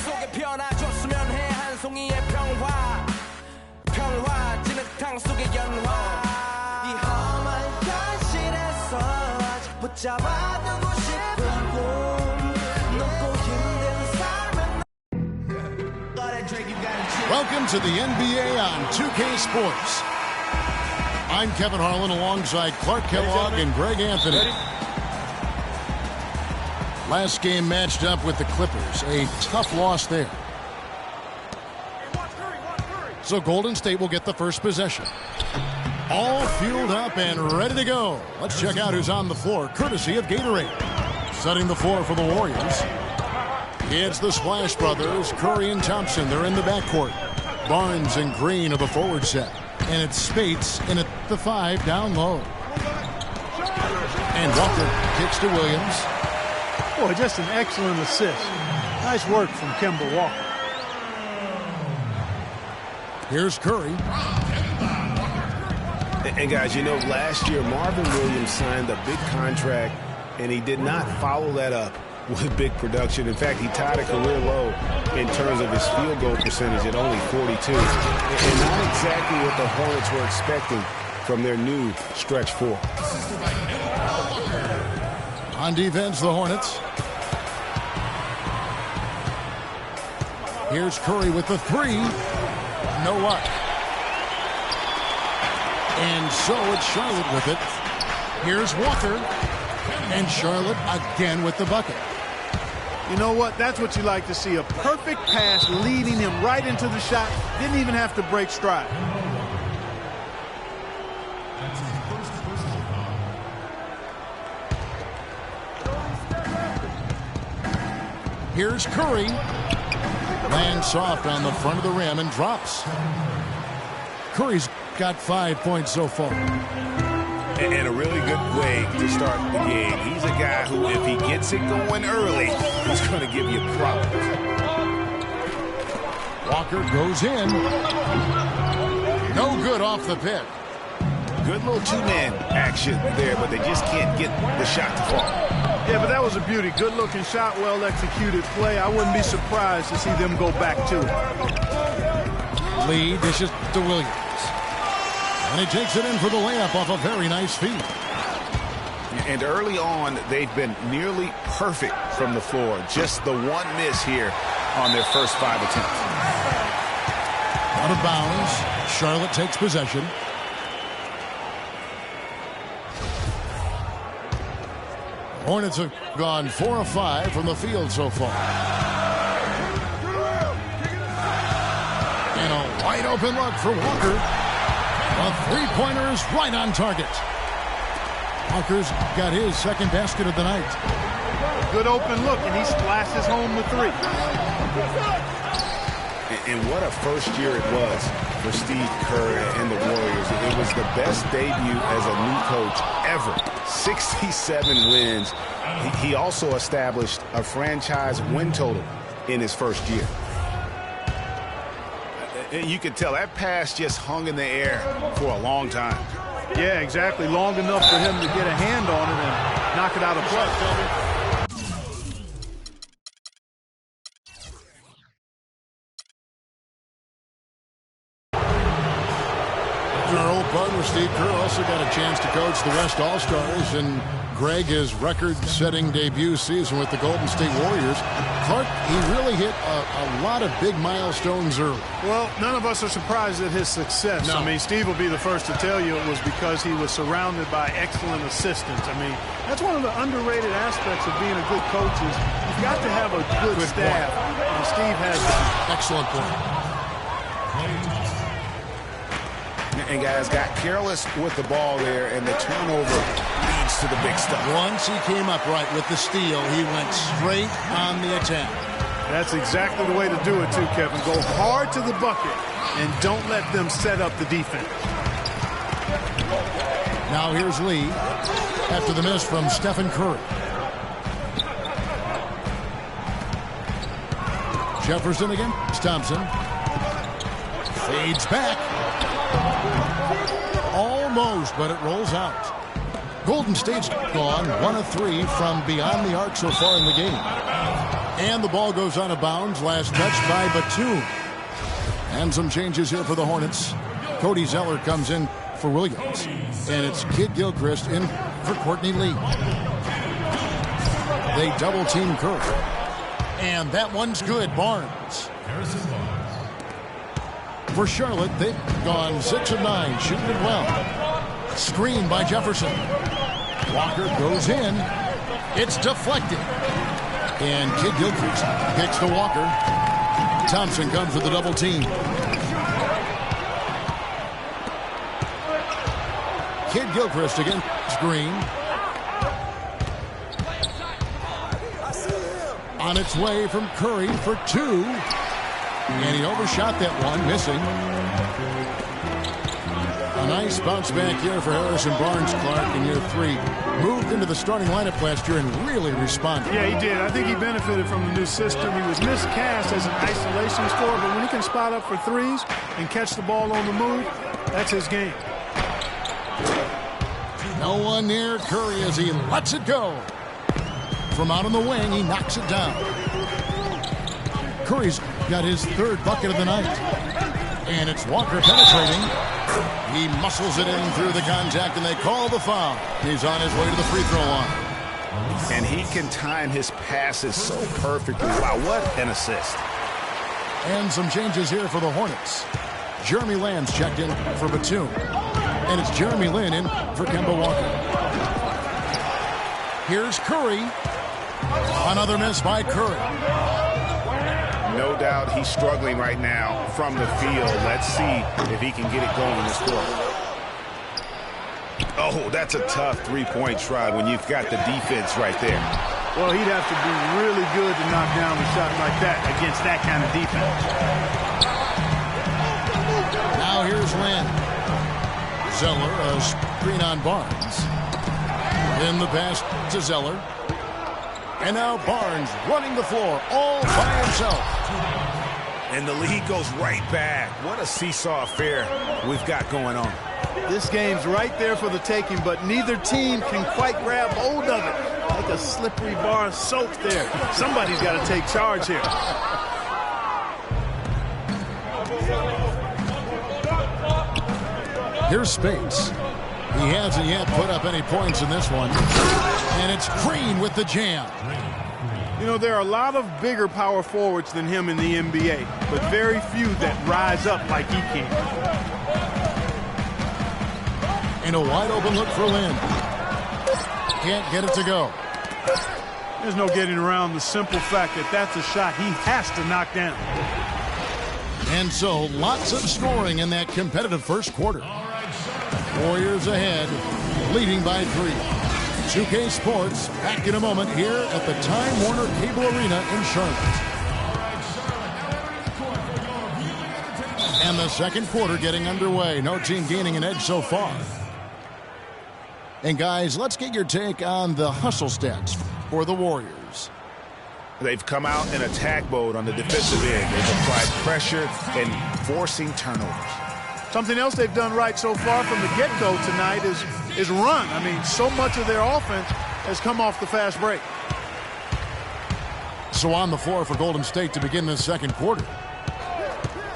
속에 피어나줬으면 해 한 송이의 평화 진흙탕 속의 연화 이 험한 현실에서 아직 붙잡아두고 싶은 꿈 넘고 힘든 삶은 Welcome to the NBA on 2K Sports. I'm Kevin Harlan alongside Clark Kellogg and Greg Anthony. Last game matched up with the Clippers. A tough loss there. So Golden State will get the first possession. All fueled up and ready to go. Let's check out who's on the floor, courtesy of Gatorade. Setting the floor for the Warriors. It's the Splash Brothers, Curry and Thompson. They're in the backcourt. Barnes and Green are the forward set. And it's Spates in at the 5 down low. And Walker kicks to Williams. Boy, just an excellent assist. Nice work from Kemba Walker. Here's Curry. And guys, you know, last year Marvin Williams signed a big contract, and he did not follow that up with big production. In fact, he tied a career low in terms of his field goal percentage at only 42. And not exactly what the Hornets were expecting from their new stretch four. On defense, the Hornets. Here's Curry with the 3. No luck. And so it's Charlotte with it. Here's Walker. And Charlotte again with the bucket. You know what? That's what you like to see. A perfect pass leading him right into the shot. Didn't even have to break stride. Here's Curry. Lands soft on the front of the rim and drops. Curry's got 5 points so far. And a really good way to start the game. He's a guy who, if he gets it going early, he's going to give you problems. Walker goes in. No good off the pick. Good little two-man action there, but they just can't get the shot to fall. Yeah, but that was a beauty. Good-looking shot, well-executed play. I wouldn't be surprised to see them go back to it. Lee dishes to Williams. And he takes it in for the layup off a very nice feed. And early on, they've been nearly perfect from the floor. Just the one miss here on their first 5 attempts. Out of bounds. Charlotte takes possession. Hornets have gone 4 of 5 from the field so far. And a wide open look for Walker. A three-pointer is right on target. Walker's got his second basket of the night. Good open look, and he splashes home the three. And what a first year it was for Steve Kerr and the Warriors. It was the best debut as a new coach ever. 67 wins. He also established a franchise win total in his first year. You could tell that pass just hung in the air for a long time. Yeah, exactly. Long enough for him to get a hand on it and knock it out of play. Our old partner Steve Kerr also got a chance to coach the West All-Stars, and Greg, his record-setting debut season with the Golden State Warriors. Clark, he really hit a lot of big milestones early. Well, none of us are surprised at his success. No. I mean, Steve will be the first to tell you it was because he was surrounded by excellent assistants. I mean, that's one of the underrated aspects of being a good coach is you've got to have a good staff. And Steve has that. Excellent point. And guys got careless with the ball there, and the turnover leads to the big stuff. Once he came up right with the steal, he went straight on the attack. That's exactly the way to do it, too, Kevin. Go hard to the bucket and don't let them set up the defense. Now here's Lee after the miss from Stephen Curry. Jefferson against Thompson. Fades back. Almost, but it rolls out. Golden State's gone 1 of 3 from beyond the arc so far in the game. And the ball goes out of bounds. Last touch by Batum. And some changes here for the Hornets. Cody Zeller comes in for Williams. And it's Kid Gilchrist in for Courtney Lee. They double team Kerr. And that one's good. Barnes. For Charlotte, they've gone 6 of 9, shooting it well. Screen by Jefferson. Walker goes in. It's deflected. And Kid Gilchrist kicks to Walker. Thompson comes with the double team. Kid Gilchrist against Green. On its way from Curry for 2. And he overshot that one, missing. A nice bounce back here for Harrison Barnes, Clark, in year 3. Moved into the starting lineup last year and really responded. Yeah, he did. I think he benefited from the new system. He was miscast as an isolation scorer, but when he can spot up for threes and catch the ball on the move, that's his game. No one near Curry as he lets it go. From out on the wing, he knocks it down. Curry's got his 3rd bucket of the night. And it's Walker penetrating. He muscles it in through the contact, and they call the foul. He's on his way to the free throw line. And he can time his passes so perfectly. Wow, what an assist. And some changes here for the Hornets. Jeremy Lamb's checked in for Batum. And it's Jeremy Lin in for Kemba Walker. Here's Curry. Another miss by Curry. No doubt he's struggling right now from the field. Let's see if he can get it going this quarter. Oh, that's a tough three-point try when you've got the defense right there. Well, he'd have to be really good to knock down a shot like that against that kind of defense. Now here's Lin. Zeller, a screen on Barnes. In the pass to Zeller. And now Barnes running the floor all by himself. And the lead goes right back. What a seesaw affair we've got going on. This game's right there for the taking, but neither team can quite grab hold of it. Like a slippery bar of soap there. Somebody's got to take charge here. Here's Spates. He hasn't yet put up any points in this one. And it's Green with the jam. You know, there are a lot of bigger power forwards than him in the NBA, but very few that rise up like he can. And a wide open look for Lin. Can't get it to go. There's no getting around the simple fact that that's a shot he has to knock down. And so lots of scoring in that competitive first quarter. Warriors ahead, leading by 3. 2K Sports back in a moment here at the Time Warner Cable Arena in Charlotte. And the second quarter getting underway. No team gaining an edge so far. And guys, let's get your take on the hustle stats for the Warriors. They've come out in attack mode on the defensive end. They've applied pressure and forcing turnovers. Something else they've done right so far from the get-go tonight is run. I mean, so much of their offense has come off the fast break. So on the floor for Golden State to begin this second quarter.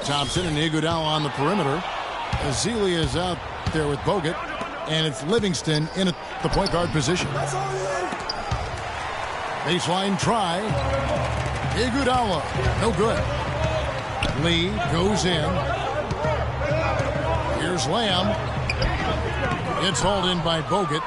Thompson and Iguodala on the perimeter. Azili is out there with Bogut. And it's Livingston in the point guard position. Baseline try. Iguodala, no good. Lee goes in. Here's Lamb. It's hauled in by Bogut.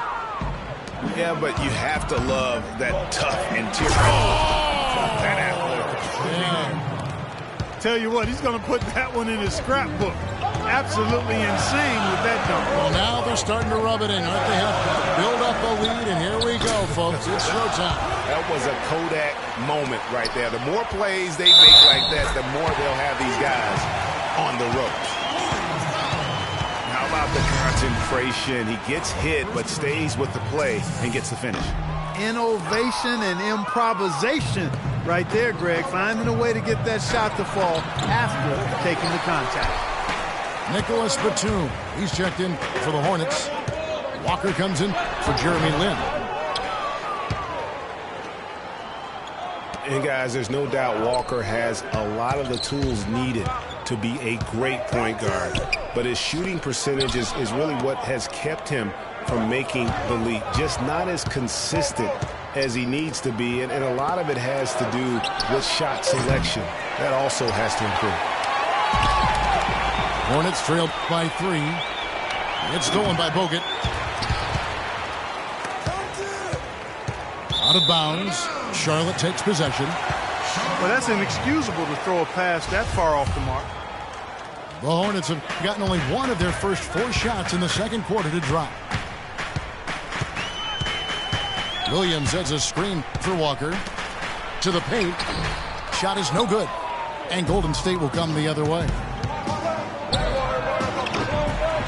Yeah, but you have to love that tough interior. Oh, that athletic. Yeah. Tell you what, he's going to put that one in his scrapbook. Absolutely insane with that dunk. Well, now they're starting to rub it in. Aren't they? Have build up a lead, and here we go, folks. It's showtime. That was a Kodak moment right there. The more plays they make like that, the more they'll have these guys on the ropes. How about the concentration? He gets hit, but stays with the play and gets the finish. Innovation and improvisation right there, Greg. Finding a way to get that shot to fall after taking the contact. Nicholas Batum. He's checked in for the Hornets. Walker comes in for Jeremy Lin. And guys, there's no doubt Walker has a lot of the tools needed to be a great point guard. But his shooting percentage is really what has kept him from making the leap. Just not as consistent as he needs to be. And a lot of it has to do with shot selection. That also has to improve. Hornets trailed by 3. It's stolen by Bogut. Out of bounds. Charlotte takes possession. Well, that's inexcusable to throw a pass that far off the mark. The Hornets have gotten only one of their first 4 shots in the second quarter to drop. Williams sets a screen for Walker. To the paint. Shot is no good. And Golden State will come the other way.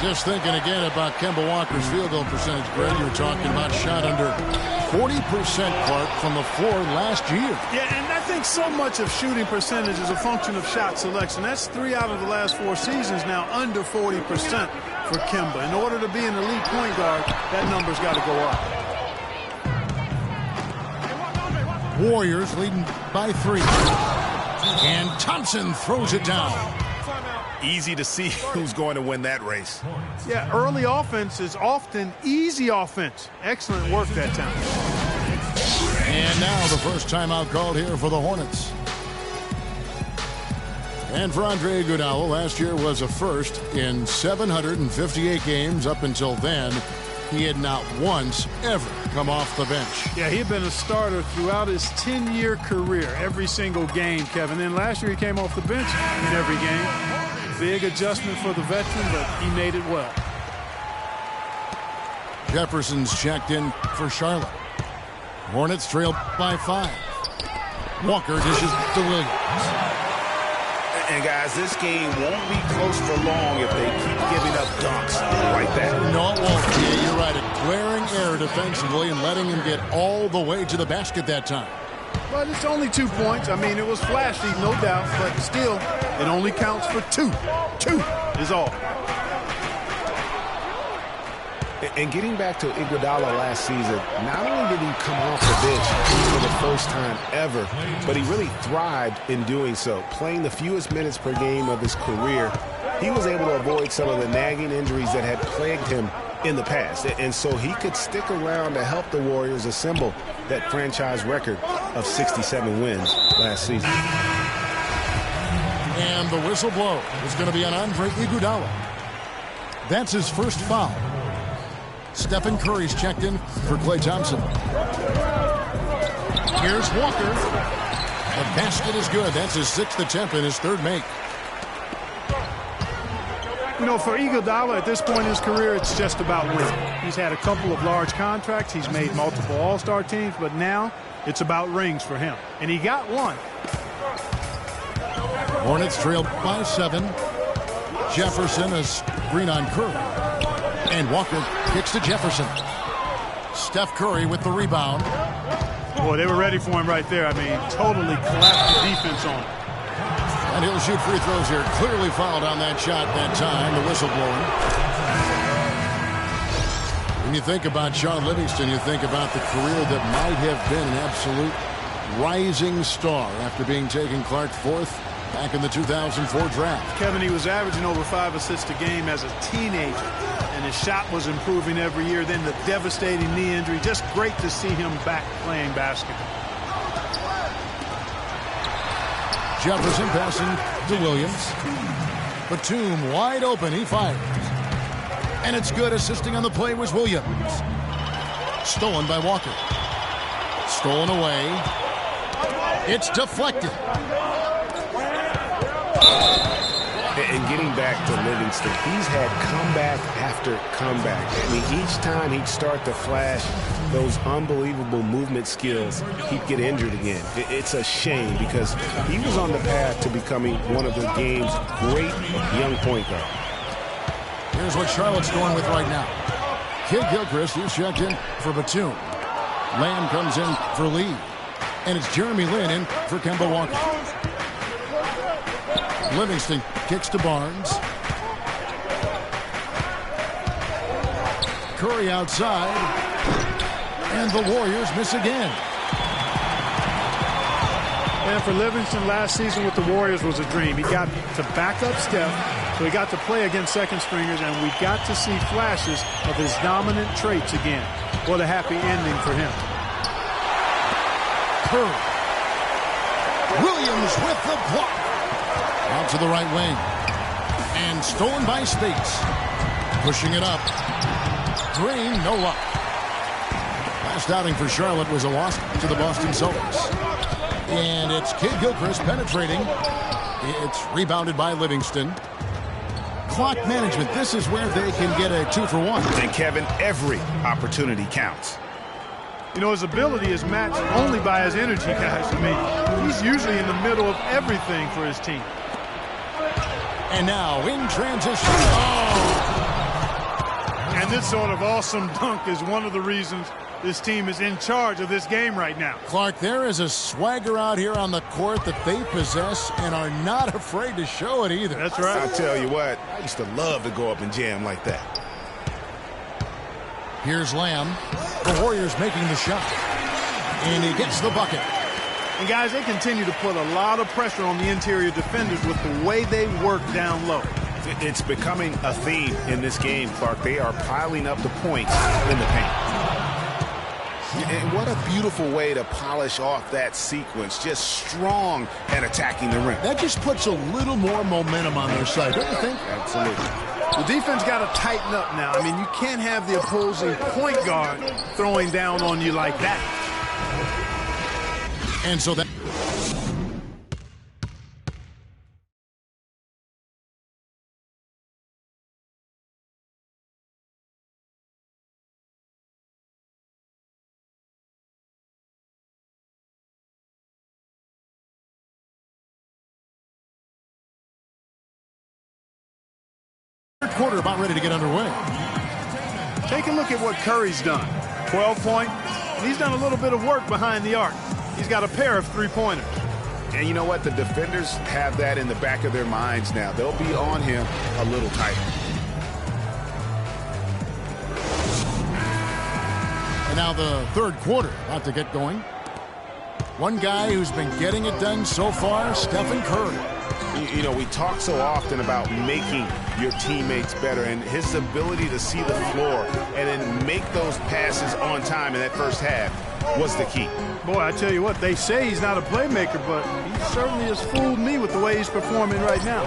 Just thinking again about Kemba Walker's field goal percentage, Greg. You were talking about shot under 40%, Clark, from the floor last year. Yeah, and I think so much of shooting percentage is a function of shot selection. That's 3 out of the last 4 seasons now under 40% for Kemba. In order to be an elite point guard, that number's got to go up. Warriors leading by 3. And Thompson throws it down. Easy to see who's going to win that race. Yeah, early offense is often easy offense. Excellent work that time. And now the first timeout called here for the Hornets. And for Andre Iguodala, last year was a first in 758 games. Up until then, he had not once ever come off the bench. Yeah, he had been a starter throughout his 10-year career, every single game, Kevin. Then last year he came off the bench in every game. Big adjustment for the veteran, but he made it well. Jefferson's checked in for Charlotte. Hornets trail by 5. Walker dishes to Williams. And guys, this game won't be close for long if they keep giving up dunks like that. No, it won't. Yeah, you're right. A glaring error defensively and letting him get all the way to the basket that time. But it's only 2 points. I mean, it was flashy, no doubt, but still, it only counts for 2. 2 is all. And getting back to Iguodala last season, not only did he come off the bench for the first time ever, but he really thrived in doing so. Playing the fewest minutes per game of his career, he was able to avoid some of the nagging injuries that had plagued him in the past. And so he could stick around to help the Warriors assemble that franchise record of 67 wins last season. And the whistle blow is going to be on Andre Iguodala. That's his first foul. Stephen Curry's checked in for Klay Thompson. Here's Walker. The basket is good. That's his 6th attempt and his 3rd make. You know, for Iguodala at this point in his career, it's just about winning. He's had a couple of large contracts. He's made multiple All-Star teams, but now it's about rings for him. And he got one. Hornets trail by 7. Jefferson is green on Curry. And Walker kicks to Jefferson. Steph Curry with the rebound. Boy, they were ready for him right there. I mean, totally collapsed the defense on him. And he'll shoot free throws here. Clearly fouled on that shot that time. The whistle blowing. When you think about Sean Livingston, you think about the career that might have been an absolute rising star after being taken Clark 4th back in the 2004 draft. Kevin, he was averaging over 5 assists a game as a teenager, and his shot was improving every year. Then the devastating knee injury. Just great to see him back playing basketball. Jefferson passing to Williams. Batum wide open. He fires. And it's good. Assisting on the play was Williams. Stolen by Walker. Stolen away. It's deflected. And getting back to Livingston, he's had comeback after comeback. I mean, each time he'd start to flash those unbelievable movement skills, he'd get injured again. It's a shame because he was on the path to becoming one of the game's great young point guards. Here's what Charlotte's going with right now. Kid Gilchrist, he's checked in for Batum. Lamb comes in for Lee. And it's Jeremy Lin in for Kemba Walker. Livingston kicks to Barnes. Curry outside. And the Warriors miss again. And for Livingston, last season with the Warriors was a dream. He got to back up Steph, so he got to play against second stringers, and we got to see flashes of his dominant traits again. What a happy ending for him. Curry. Williams with the block. Out to the right wing. And stolen by Spates. Pushing it up. Green, no luck. Last outing for Charlotte was a loss to the Boston Celtics. And it's Kid Gilchrist penetrating. It's rebounded by Livingston. Clock management. This is where they can get a 2-for-1. And Kevin, every opportunity counts. You know, his ability is matched only by his energy, guys. I mean, he's usually in the middle of everything for his team. And now in transition. Oh! And this sort of awesome dunk is one of the reasons this team is in charge of this game right now. Clark, there is a swagger out here on the court that they possess and are not afraid to show it either. That's right. I tell you what, I used to love to go up and jam like that. Here's Lamb. The Warriors making the shot. And he gets the bucket. And guys, they continue to put a lot of pressure on the interior defenders with the way they work down low. It's becoming a theme in this game, Clark. They are piling up the points in the paint. And what a beautiful way to polish off that sequence. Just strong at attacking the rim. That just puts a little more momentum on their side, don't you think? Absolutely. The defense got to tighten up now. I mean, you can't have the opposing point guard throwing down on you like that. And so that... quarter about ready to get underway. Take a look at what Curry's done. 12-point, and he's done a little bit of work behind the arc. He's got a pair of three-pointers. And you know what? The defenders have that in the back of their minds now. They'll be on him a little tighter. And now the third quarter about to get going. One guy who's been getting it done so far, Stephen Curry. You know, we talk so often about making your teammates better, and his ability to see the floor and then make those passes on time in that first half was the key. Boy, I tell you what, they say he's not a playmaker, but he certainly has fooled me with the way he's performing right now.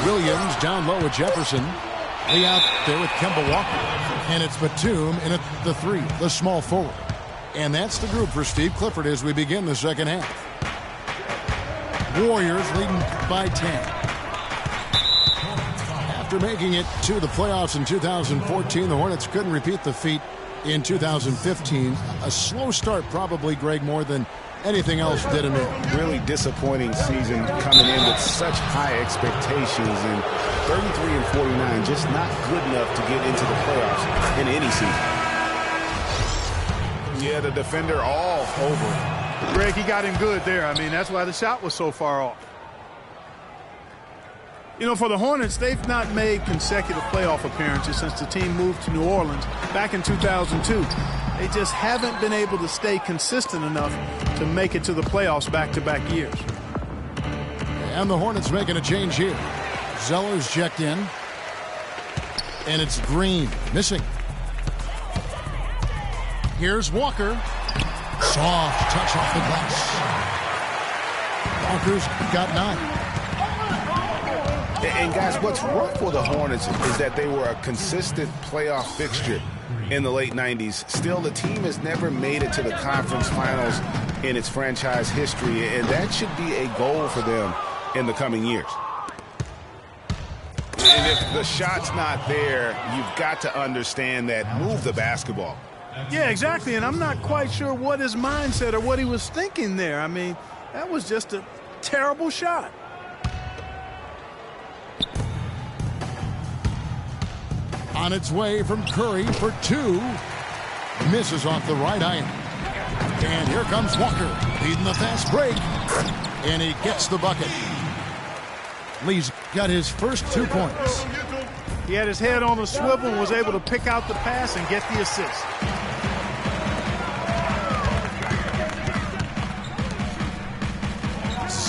Williams down low with Jefferson. Lee out there with Kemba Walker. And it's Batum in at the three, the small forward. And that's the group for Steve Clifford as we begin the second half. Warriors leading by 10. After making it to the playoffs in 2014, the Hornets couldn't repeat the feat in 2015. A slow start probably, Greg, more than anything else did him in. Really disappointing season coming in with such high expectations, and 33 and 49 just not good enough to get into the playoffs in any season. Yeah, the defender all over him. Greg, he got him good there. I mean, that's why the shot was so far off. You know, for the Hornets, they've not made consecutive playoff appearances since the team moved to New Orleans back in 2002. They just haven't been able to stay consistent enough to make it to the playoffs back-to-back years. And the Hornets making a change here. Zeller's checked in. And it's Green missing. Here's Walker. Soft touch off the glass. Walker's got 9. And guys, what's rough for the Hornets is that they were a consistent playoff fixture in the late 90s. Still, the team has never made it to the conference finals in its franchise history, and that should be a goal for them in the coming years. And if the shot's not there, you've got to understand that. Move the basketball. Yeah, exactly, and I'm not quite sure what his mindset or what he was thinking there. I mean, that was just a terrible shot. On its way from Curry for 2. Misses off the right iron. And here comes Walker leading the fast break. And he gets the bucket. Lee's got his first 2 points. He had his head on a swivel and was able to pick out the pass and get the assist.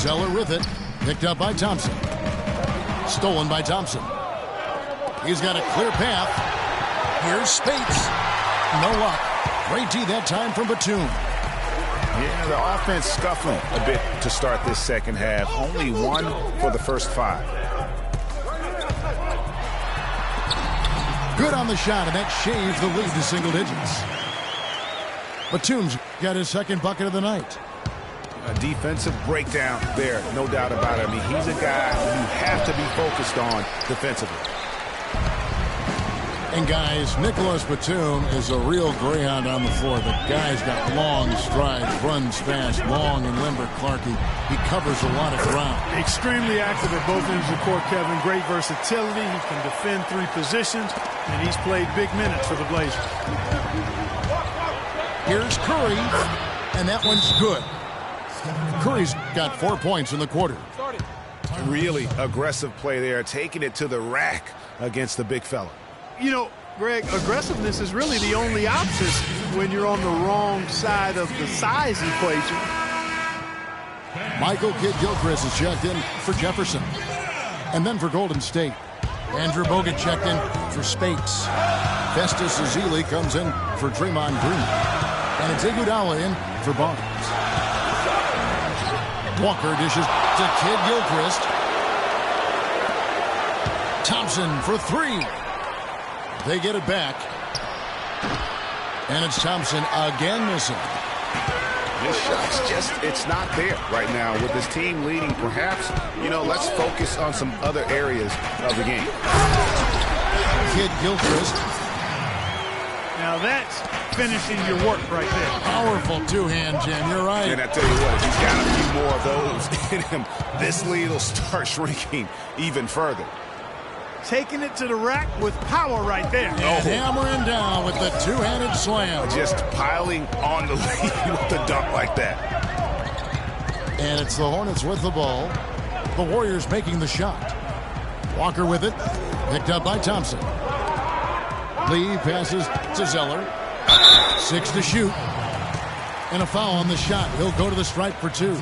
Zeller with it. Picked up by Thompson. Stolen by Thompson. He's got a clear path. Here's Spates. No luck. Great D that time from Batum. Yeah, the offense scuffling a bit to start this second half. Only 1 for the first 5. Good on the shot, and that shaves the lead to single digits. Batum's got his second bucket of the night. A defensive breakdown there, no doubt about it. I mean, he's a guy you have to be focused on defensively. And guys, Nicholas Batum is a real greyhound on the floor. The guy's got long strides, runs fast, long and limber. Clarkie, he covers a lot of ground. Extremely active at both ends of the court, Kevin. Great versatility. He can defend 3 positions, and he's played big minutes for the Blazers. Here's Curry, and that one's good. Curry's got 4 points in the quarter. Really aggressive play there, taking it to the rack against the big fella. You know, Greg, aggressiveness is really the only option when you're on the wrong side of the size equation. Michael Kidd-Gilchrist is checked in for Jefferson. And then for Golden State, Andrew Bogut checked in for Spates. Festus Ezeli comes in for Draymond Green. And it's Iguodala in for Barnes. Walker dishes to Kid Gilchrist. Thompson for three. They get it back. And it's Thompson again missing. This shot's just, it's not there right now with this team leading. Perhaps, let's focus on some other areas of the game. Kid Gilchrist. Now that's finishing your work right there. Powerful two-hand jam, you're right. And I tell you what, if he's got a few more of those in him, this lead will start shrinking even further. Taking it to the rack with power right there. And hammering down with the two-handed slam. Just piling on the lead with the dunk like that. And it's the Hornets with the ball. The Warriors making the shot. Walker with it. Picked up by Thompson. Lee passes to Zeller. 6 to shoot. And a foul on the shot. He'll go to the stripe for 2.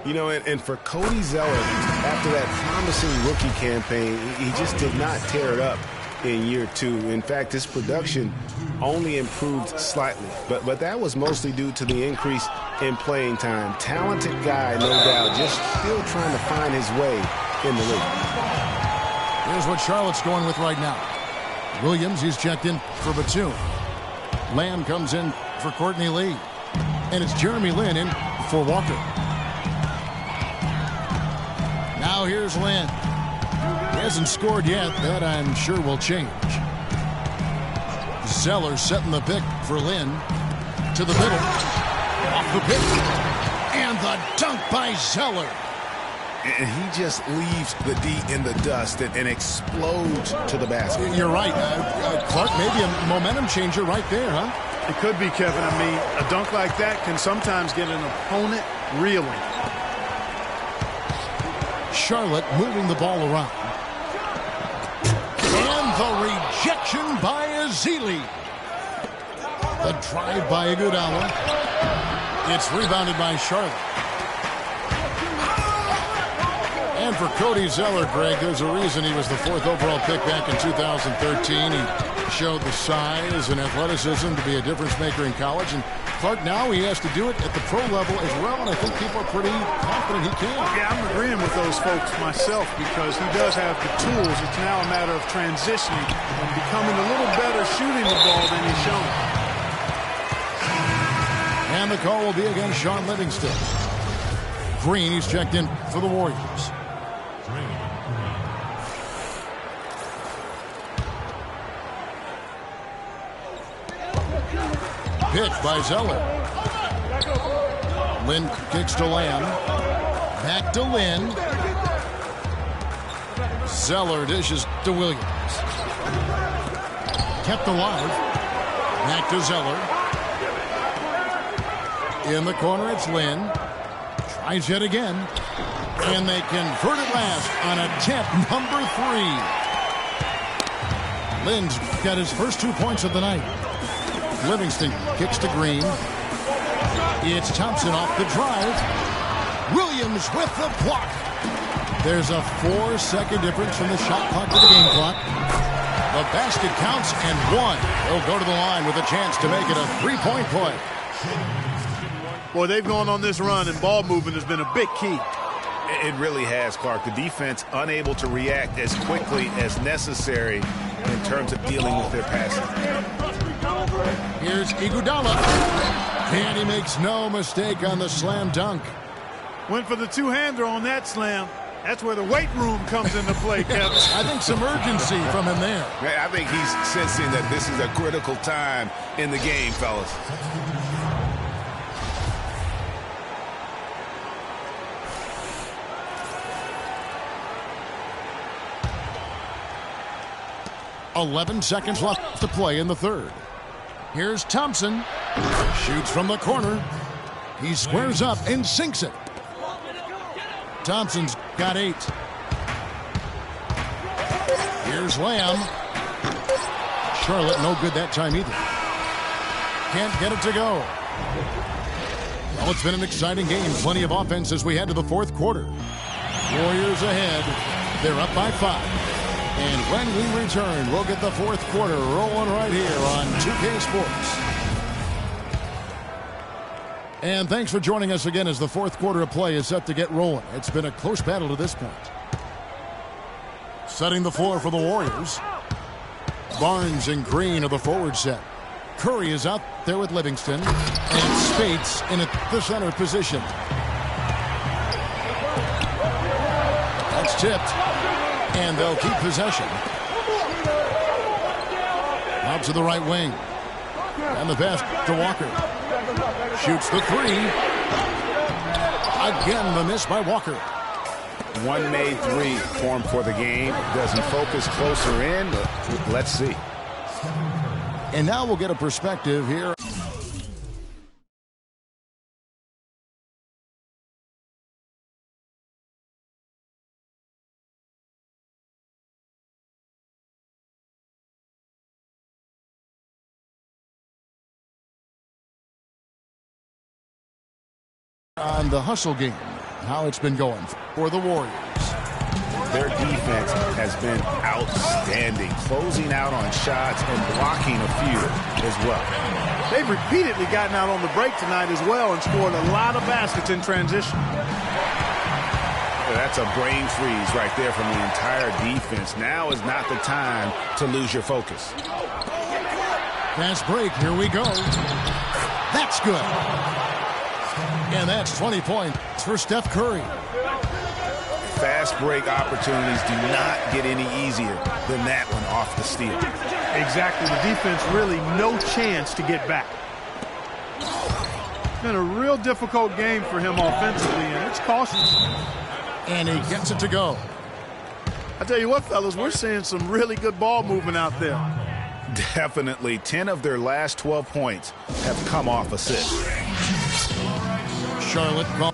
And for Cody Zeller, after that promising rookie campaign, he just did not tear it up in year 2. In fact, his production only improved slightly. But that was mostly due to the increase in playing time. Talented guy, no doubt, just still trying to find his way in the league. Here's what Charlotte's going with right now. Williams, he's checked in for Batum. Lamb comes in for Courtney Lee. And it's Jeremy Lin in for Walker. Now here's Lin. He hasn't scored yet. That I'm sure will change. Zeller setting the pick for Lin. To the middle. Off the pick. And the dunk by Zeller. And he just leaves the D in the dust and explodes to the basket. You're right. Clark, maybe a momentum changer right there, huh? It could be, Kevin. I mean, a dunk like that can sometimes get an opponent reeling. Charlotte moving the ball around. And the rejection by Ezeli. The drive by Iguodala. It's rebounded by Charlotte. And for Cody Zeller, Greg, there's a reason he was the 4th overall pick back in 2013. He showed the size and athleticism to be a difference maker in college. And Clark, now he has to do it at the pro level as well, and I think people are pretty confident he can. Yeah, I'm agreeing with those folks myself because he does have the tools. It's now a matter of transitioning and becoming a little better shooting the ball than he's shown. And the call will be against Sean Livingston. Green, he's checked in for the Warriors. Pitch by Zeller. Lin kicks to Lamb. Back to Lin. Zeller dishes to Williams. Kept alive. Back to Zeller. In the corner, it's Lin. Tries yet again. And they convert it last on attempt number 3. Lin's got his first 2 points of the night. Livingston kicks to Green. It's Thompson off the drive. Williams with the block. There's a 4-second difference from the shot clock to the game clock. The basket counts and 1. He'll go to the line with a chance to make it a 3-point play. Boy, they've gone on this run, and ball movement has been a big key. It really has, Clark. The defense unable to react as quickly as necessary in terms of dealing with their passing. Here's Iguodala. And he makes no mistake on the slam dunk. Went for the two-hander on that slam. That's where the weight room comes into play, Kevin. I think some urgency from him there. I think he's sensing that this is a critical time in the game, fellas. .11 seconds left to play in the third. Here's Thompson. Shoots from the corner. He squares up and sinks it. Thompson's got 8. Here's Lamb. Charlotte no good that time either. Can't get it to go. Well, it's been an exciting game. Plenty of offense as we head to the fourth quarter. Warriors ahead. They're up by 5. And when we return, we'll get the fourth quarter rolling right here on 2K Sports. And thanks for joining us again as the fourth quarter of play is set to get rolling. It's been a close battle to this point. Setting the floor for the Warriors. Barnes and Green are the forward set. Curry is out there with Livingston. And Spates in the center position. That's tipped. And they'll keep possession. Out to the right wing. And the pass to Walker. Shoots the three. Again, the miss by Walker. One made three formed for the game. Does he focus closer in? Let's see. And now we'll get a perspective here. On the hustle game, how it's been going for the Warriors. Their defense has been outstanding, closing out on shots and blocking a few as well. They've repeatedly gotten out on the break tonight as well and scored a lot of baskets in transition. That's a brain freeze right there from the entire defense. Now is not the time to lose your focus. Fast break, here we go. That's good. And that's 20 points for Steph Curry. Fast break opportunities do not get any easier than that one off the steal. Exactly. The defense really no chance to get back. It's been a real difficult game for him offensively, and it's costly. And he gets it to go. I tell you what, fellas, we're seeing some really good ball movement out there. Definitely. 10 of their last 12 points have come off assists. Charlotte call.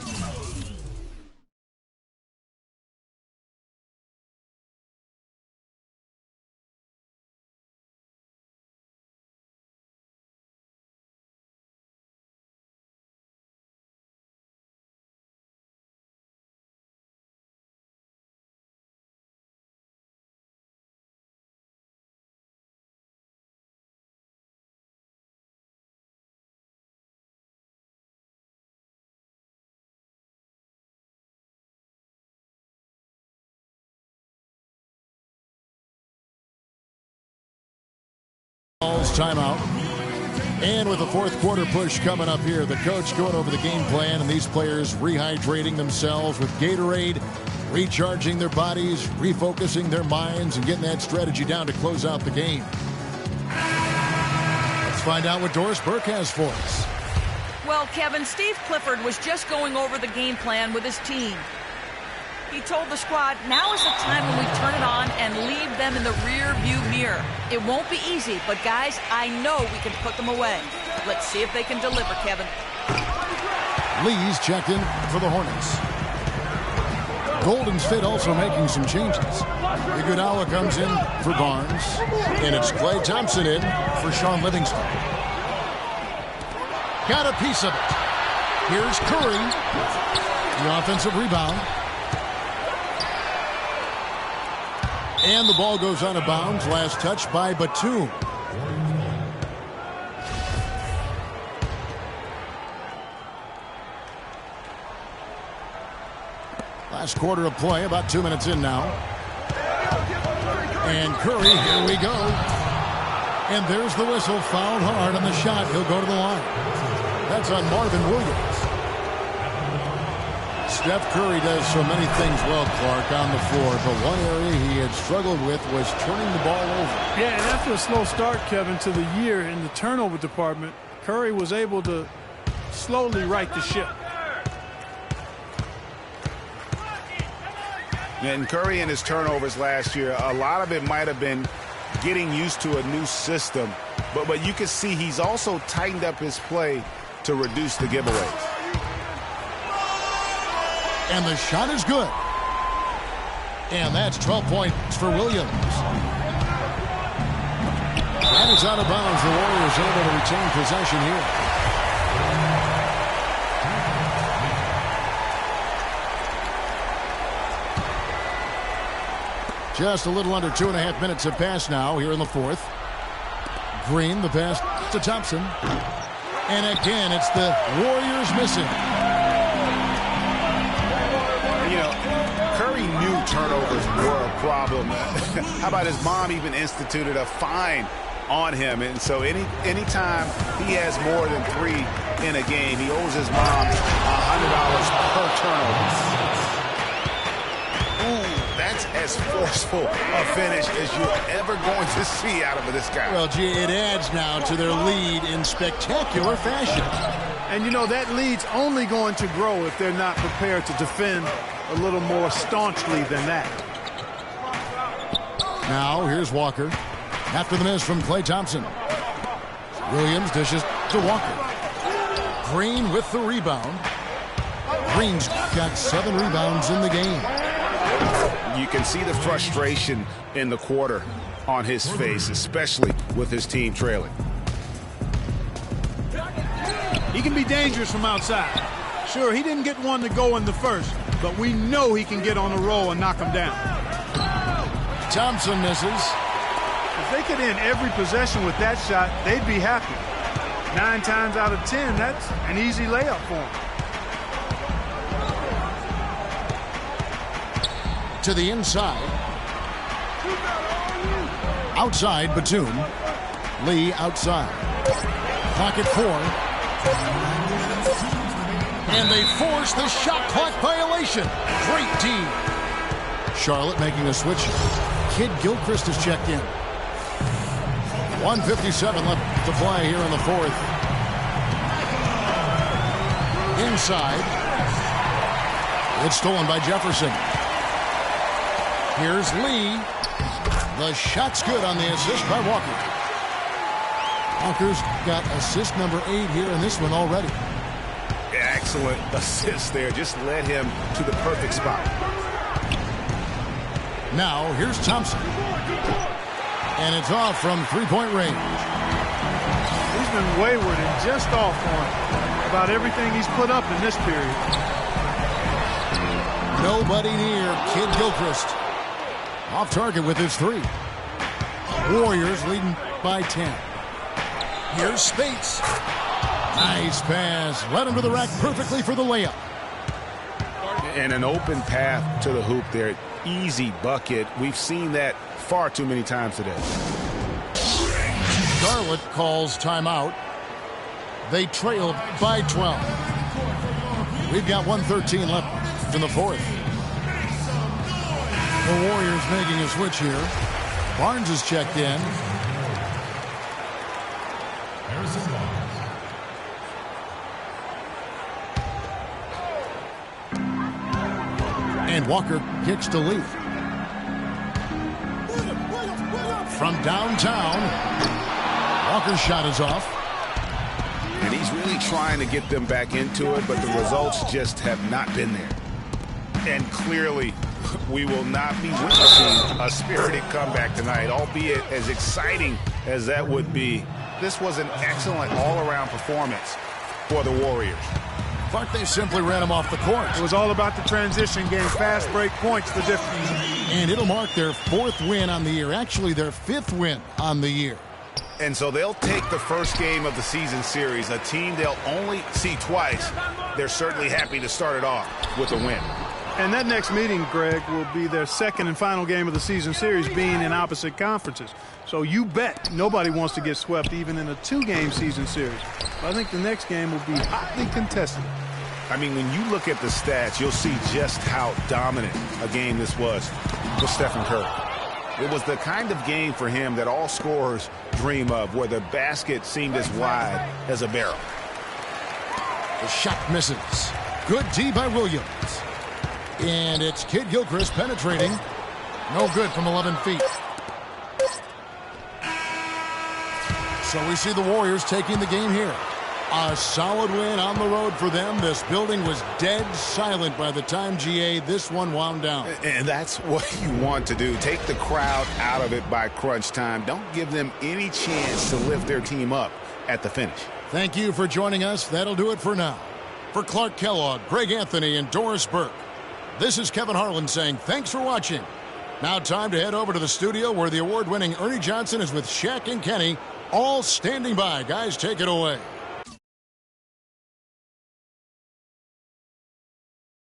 Timeout. And with the fourth quarter push coming up here, the coach going over the game plan and these players rehydrating themselves with Gatorade, recharging their bodies, refocusing their minds, and getting that strategy down to close out the game. Let's find out what Doris Burke has for us. Well, Kevin, Steve Clifford was just going over the game plan with his team. He told the squad, now is the time when we turn it on and leave them in the rear view mirror. It won't be easy, but guys, I know we can put them away. Let's see if they can deliver, Kevin. Lee's checked in for the Hornets. Golden State also making some changes. Iguodala comes in for Barnes, and it's Klay Thompson in for Sean Livingston. Got a piece of it. Here's Curry. The offensive rebound. And the ball goes out of bounds. Last touch by Batum. Last quarter of play, about 2 minutes in now. And Curry, here we go. And there's the whistle, fouled hard on the shot. He'll go to the line. That's on Marvin Williams. Steph Curry does so many things well, Clark, on the floor, but one area he had struggled with was turning the ball over. Yeah, and after a slow start, Kevin, to the year in the turnover department, Curry was able to slowly right the ship. And Curry and his turnovers last year, a lot of it might have been getting used to a new system, but you can see he's also tightened up his play to reduce the giveaways. And the shot is good. And that's 12 points for Williams. And it's out of bounds. The Warriors able to retain possession here. Just a little under 2.5 minutes have passed now here in the fourth. Green, the pass to Thompson. And again, it's the Warriors missing. You know, Curry knew turnovers were a problem. How about his mom even instituted a fine on him? And so anytime he has more than 3 in a game, he owes his mom $100 per turnover. Ooh, that's as forceful a finish as you're ever going to see out of this guy. Well, gee, it adds now to their lead in spectacular fashion. And, you know, that lead's only going to grow if they're not prepared to defend a little more staunchly than that. Now, here's Walker. After the miss from Klay Thompson. Williams dishes to Walker. Green with the rebound. Green's got 7 rebounds in the game. You can see the frustration in the quarter on his face, especially with his team trailing. He can be dangerous from outside. Sure, he didn't get one to go in the first, but we know he can get on a roll and knock him down. Thompson misses. If they could end every possession with that shot, they'd be happy. 9 times out of 10, that's an easy layup for him. To the inside. Outside, Batum. Lee outside. Clock at 4. And they force the shot clock violation. Great team. Charlotte making a switch. Kid Gilchrist has checked in. 1:57 left to play here in the fourth. Inside. It's stolen by Jefferson. Here's Lee. The shot's good on the assist by Walker. Walker's got assist number 8 here in this one already. Excellent assist there. Just led him to the perfect spot. Now, here's Thompson. And it's off from 3-point range. He's been wayward and just off on about everything he's put up in this period. Nobody near Kid Gilchrist. Off target with his 3. Warriors leading by 10. Here's Spates. Nice pass. Led him to the rack perfectly for the layup. And an open path to the hoop there. Easy bucket. We've seen that far too many times today. Charlotte calls timeout. They trailed by 12. We've got 1:13 left in the fourth. The Warriors making a switch here. Barnes is checked in. And Walker kicks to Lee. From downtown, Walker's shot is off. And he's really trying to get them back into it, but the results just have not been there. And clearly, we will not be witnessing a spirited comeback tonight, albeit as exciting as that would be. This was an excellent all-around performance for the Warriors. But they simply ran him off the court. It was all about the transition game. Fast break points, the difference. And it'll mark their 4th win on the year. Actually, their 5th win on the year. And so they'll take the first game of the season series, a team they'll only see twice. They're certainly happy to start it off with a win. And that next meeting, Greg, will be their 2nd and final game of the season series, being in opposite conferences. So you bet nobody wants to get swept even in a 2-game season series. I think the next game will be hotly contested. I mean, when you look at the stats, you'll see just how dominant a game this was with Stephen Curry. It was the kind of game for him that all scorers dream of, where the basket seemed as wide as a barrel. The shot misses. Good D by Williams. And it's Kid Gilchrist penetrating. No good from 11 feet. So we see the Warriors taking the game here. A solid win on the road for them. This building was dead silent by the time, GA, this one wound down. And that's what you want to do. Take the crowd out of it by crunch time. Don't give them any chance to lift their team up at the finish. Thank you for joining us. That'll do it for now. For Clark Kellogg, Greg Anthony, and Doris Burke, this is Kevin Harlan saying thanks for watching Now time to head over to the studio where the award-winning Ernie Johnson is with Shaq and Kenny, all standing by. Guys, take it away.